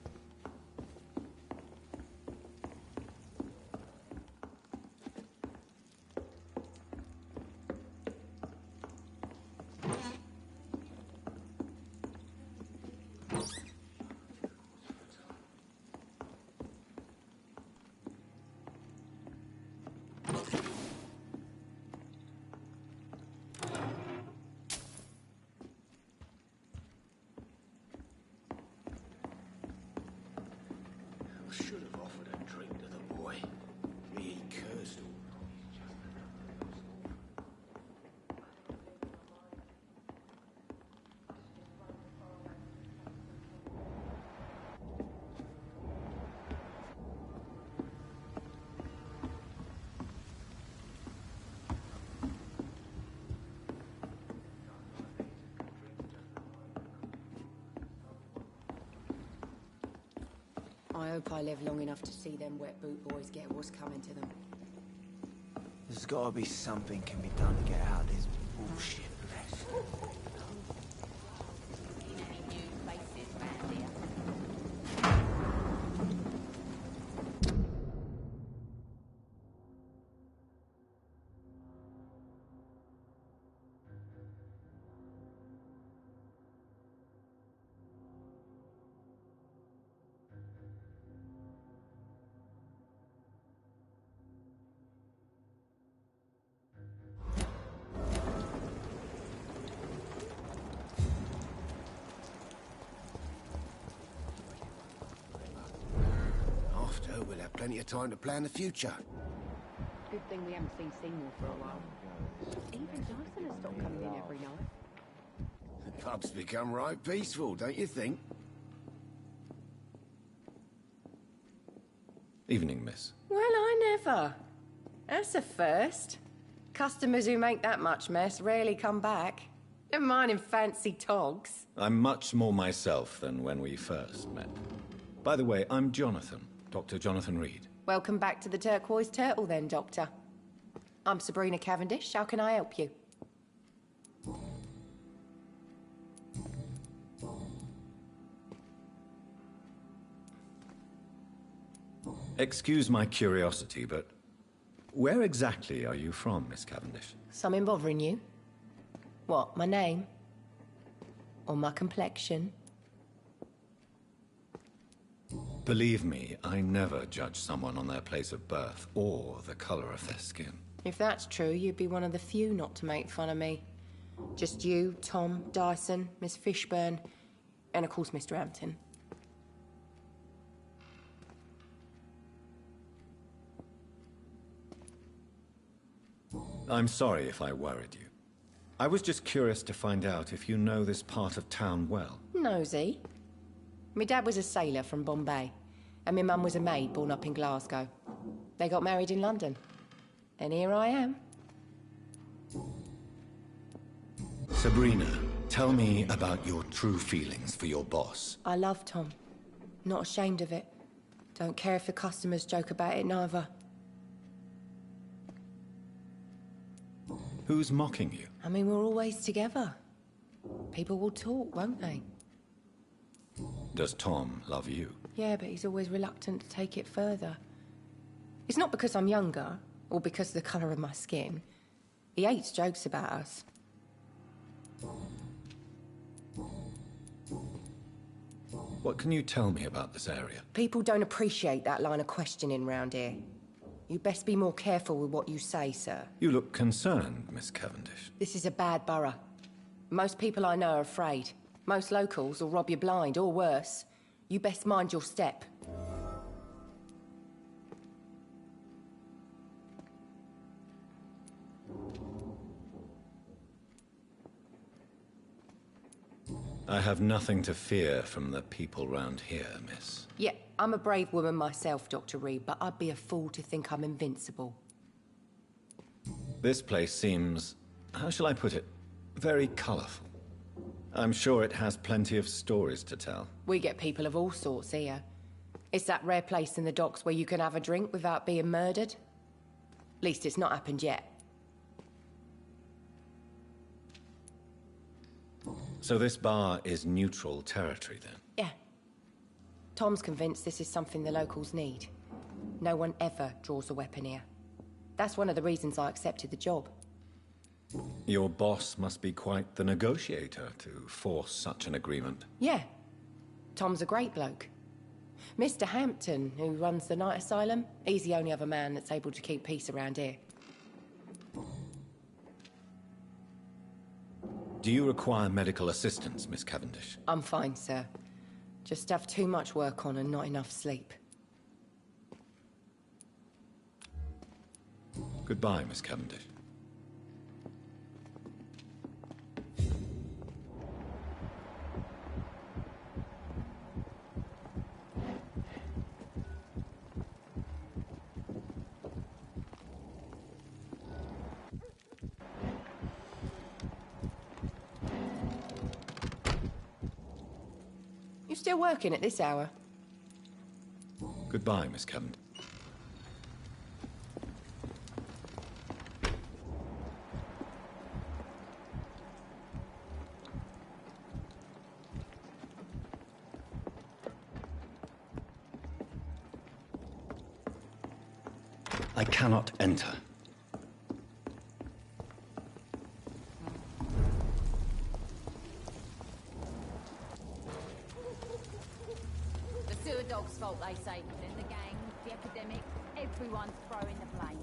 I hope I live long enough to see them wet boot boys get what's coming to them. There's gotta be something can be done to get out of this bullshit mess. After, we'll have plenty of time to plan the future. Good thing we haven't seen Seymour for a while. Even Dyson has stopped coming in every night. The pub's become right peaceful, don't you think? Evening, miss. Well, I never. That's a first. Customers who make that much mess rarely come back. Never mind in fancy togs. I'm much more myself than when we first met. By the way, I'm Jonathan, Dr. Jonathan Reed. Welcome back to the Turquoise Turtle then, Doctor. I'm Sabrina Cavendish. How can I help you? Excuse my curiosity, but where exactly are you from, Miss Cavendish? Something bothering you? What, my name? Or my complexion? Believe me, I never judge someone on their place of birth or the color of their skin. If that's true, you'd be one of the few not to make fun of me. Just you, Tom, Dyson, Miss Fishburne, and of course Mr. Hampton. I'm sorry if I worried you. I was just curious to find out if you know this part of town well. Nosy. My dad was a sailor from Bombay, and my mum was a maid born up in Glasgow. They got married in London. And here I am. Sabrina, tell me about your true feelings for your boss. I love Tom. Not ashamed of it. Don't care if the customers joke about it, neither. Who's mocking you? I mean, we're always together. People will talk, won't they? Does Tom love you? Yeah, but he's always reluctant to take it further. It's not because I'm younger, or because of the colour of my skin. He hates jokes about us. What can you tell me about this area? People don't appreciate that line of questioning round here. You best be more careful with what you say, sir. You look concerned, Miss Cavendish. This is a bad borough. Most people I know are afraid. Most locals will rob you blind, or worse. You best mind your step. I have nothing to fear from the people round here, miss. Yeah, I'm a brave woman myself, Dr. Reed, but I'd be a fool to think I'm invincible. This place seems, how shall I put it, very colourful. I'm sure it has plenty of stories to tell. We get people of all sorts here. It's that rare place in the docks where you can have a drink without being murdered. At least it's not happened yet. So this bar is neutral territory, then? Yeah. Tom's convinced this is something the locals need. No one ever draws a weapon here. That's one of the reasons I accepted the job. Your boss must be quite the negotiator to force such an agreement. Yeah. Tom's a great bloke. Mr. Hampton, who runs the night asylum, he's the only other man that's able to keep peace around here. Do you require medical assistance, Miss Cavendish? I'm fine, sir. Just have too much work on and not enough sleep. Goodbye, Miss Cavendish. You still working at this hour? Goodbye, Miss Cavendish. I cannot enter. The sewer dog's fault, they say. Then the gang, the epidemic, everyone's throwing the blame.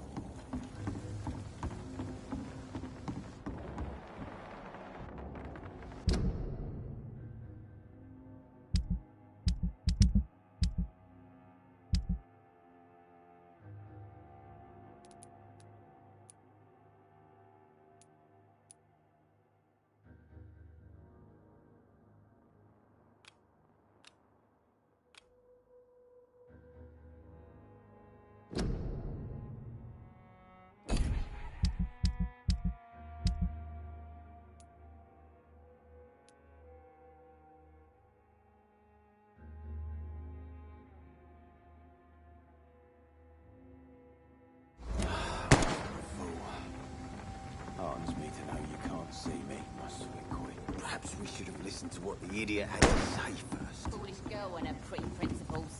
Heartens me to know you can't see me, my sweet queen. Perhaps we should have listened to what the idiot had to say first. Foolish girl and her pretty principles.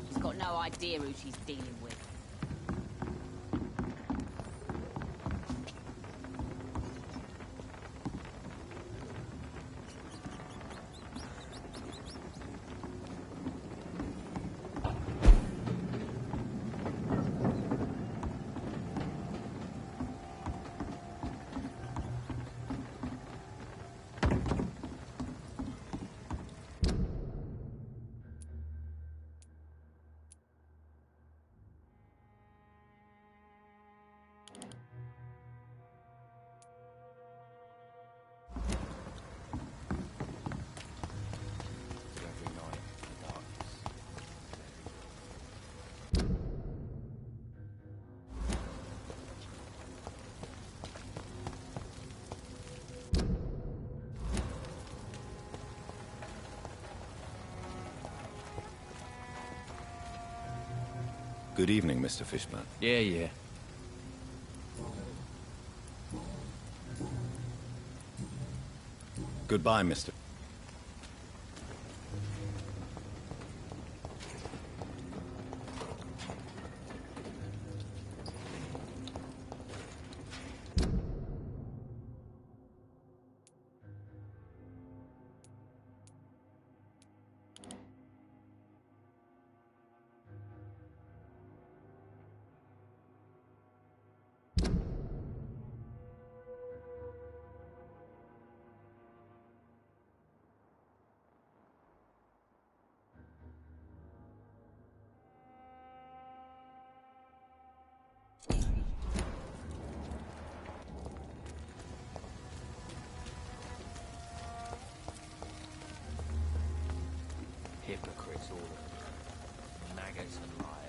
She's got no idea who she's dealing with. Good evening, Mr. Fishburne. Yeah. Goodbye, Mr. Hypocrites, all of them. Maggots and liars.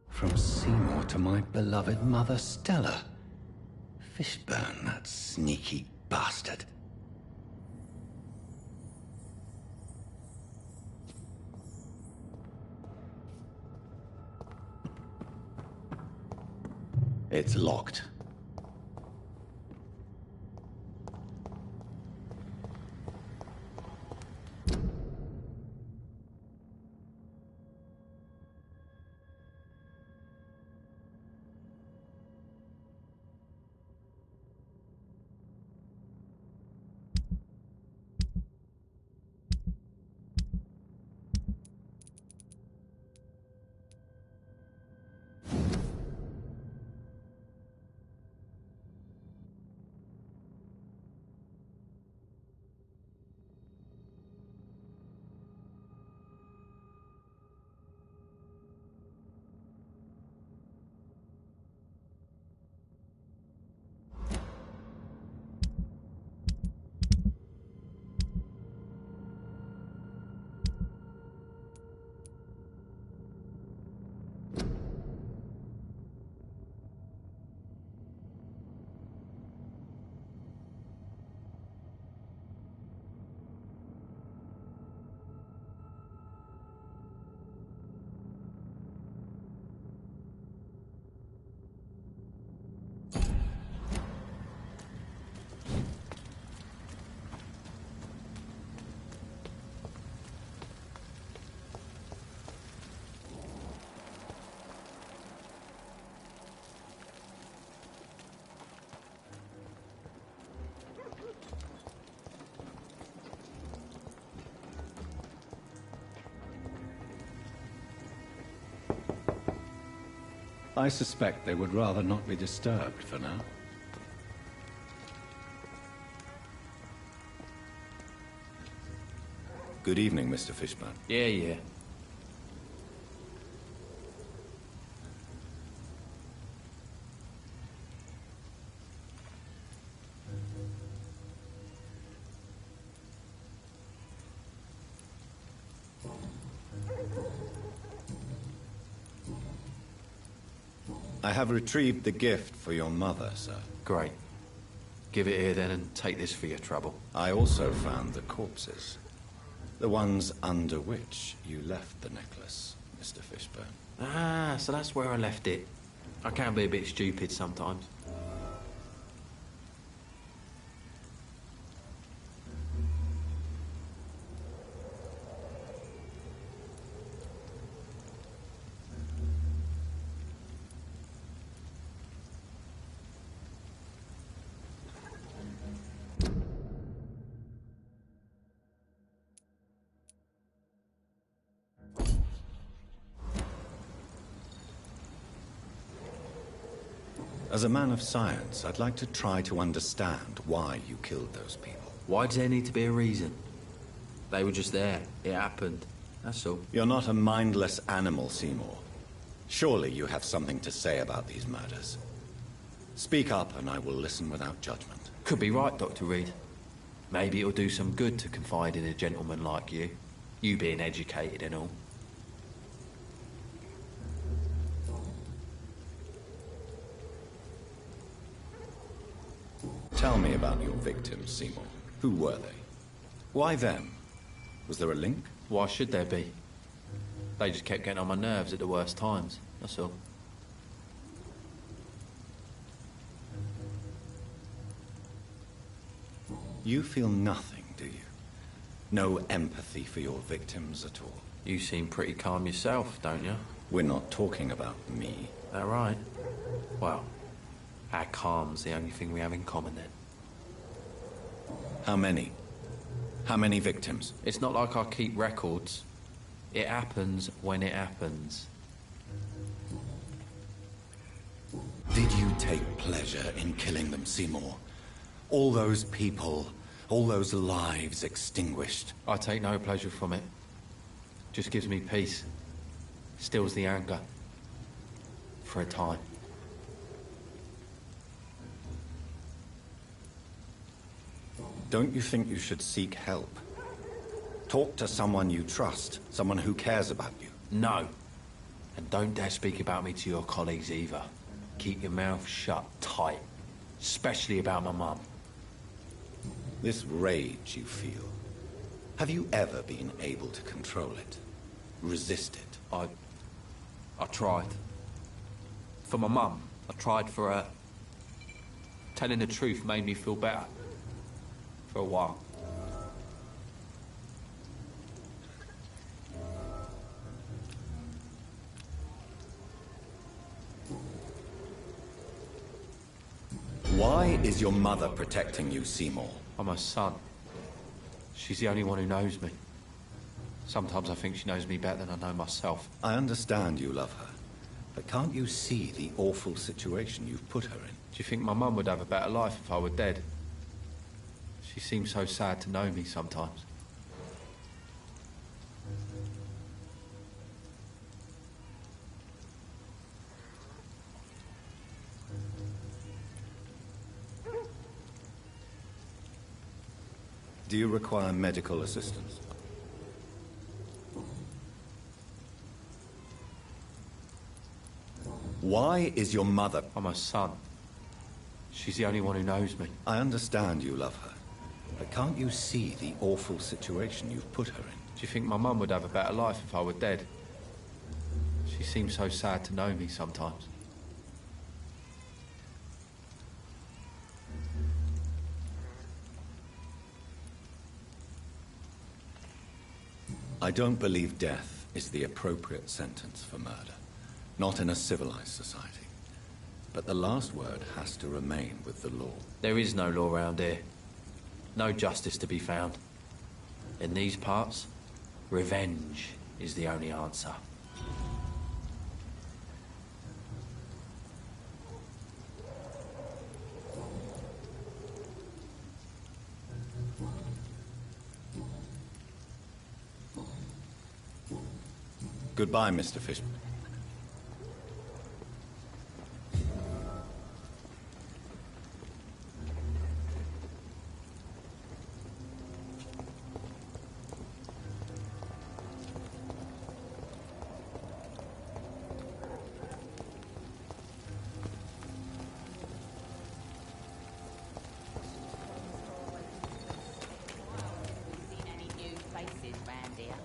From Seymour to my beloved mother Stella. Fishburne, that sneaky bastard. It's locked. I suspect they would rather not be disturbed for now. Good evening, Mr. Fishburne. Yeah. I have retrieved the gift for your mother, sir. Great. Give it here then and take this for your trouble. I also found the corpses. The ones under which you left the necklace, Mr. Fishburne. Ah, so that's where I left it. I can be a bit stupid sometimes. As a man of science, I'd like to try to understand why you killed those people. Why does there need to be a reason? They were just there. It happened. That's all. You're not a mindless animal, Seymour. Surely you have something to say about these murders. Speak up and I will listen without judgment. Could be right, Dr. Reed. Maybe it'll do some good to confide in a gentleman like you. You being educated and all. Tell me about your victims, Seymour. Who were they? Why them? Was there a link? Why should there be? They just kept getting on my nerves at the worst times, that's all. You feel nothing, do you? No empathy for your victims at all? You seem pretty calm yourself, don't you? We're not talking about me. That right? Well, our calm's the only thing we have in common then. How many? How many victims? It's not like I keep records. It happens when it happens. Did you take pleasure in killing them, Seymour? All those people, all those lives extinguished. I take no pleasure from it. Just gives me peace. Stills the anger. For a time. Don't you think you should seek help? Talk to someone you trust, someone who cares about you. No. And don't dare speak about me to your colleagues either. Keep your mouth shut tight. Especially about my mum. This rage you feel, have you ever been able to control it? Resist it? I tried. For my mum, I tried for her. Telling the truth made me feel better. For a while. Why is your mother protecting you, Seymour? I'm her son. She's the only one who knows me. Sometimes I think she knows me better than I know myself. I understand you love her, but can't you see the awful situation you've put her in? Do you think my mum would have a better life if I were dead? She seems so sad to know me sometimes. Do you require medical assistance? Why is your mother... I'm her son. She's the only one who knows me. I understand you love her, but can't you see the awful situation you've put her in? Do you think my mum would have a better life if I were dead? She seems so sad to know me sometimes. I don't believe death is the appropriate sentence for murder. Not in a civilized society. But the last word has to remain with the law. There is no law around here. No justice to be found. In these parts, revenge is the only answer. Goodbye, Mr. Fishman. Seen any new faces round here?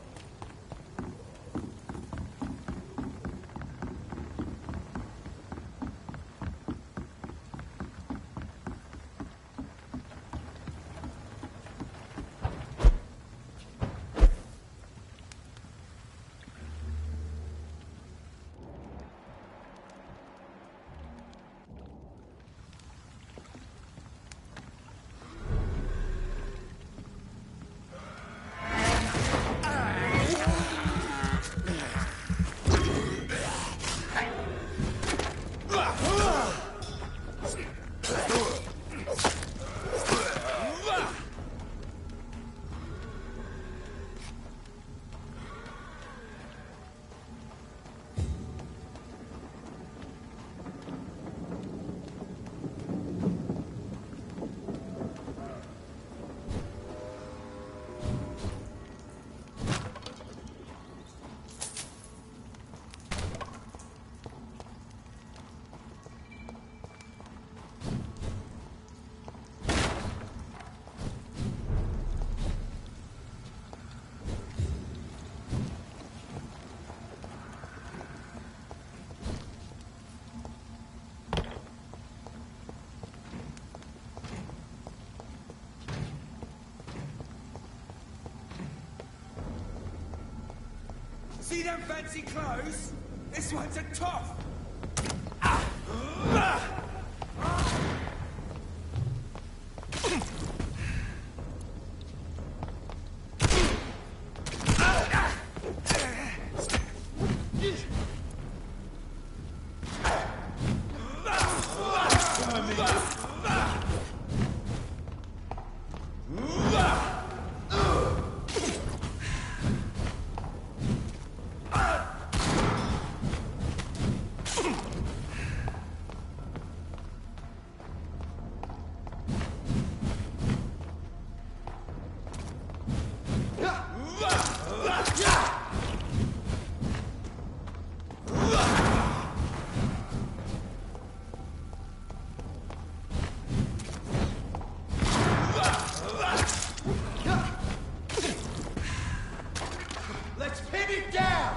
See them fancy clothes? This one's a tough. Let's pin it down!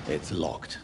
It's locked.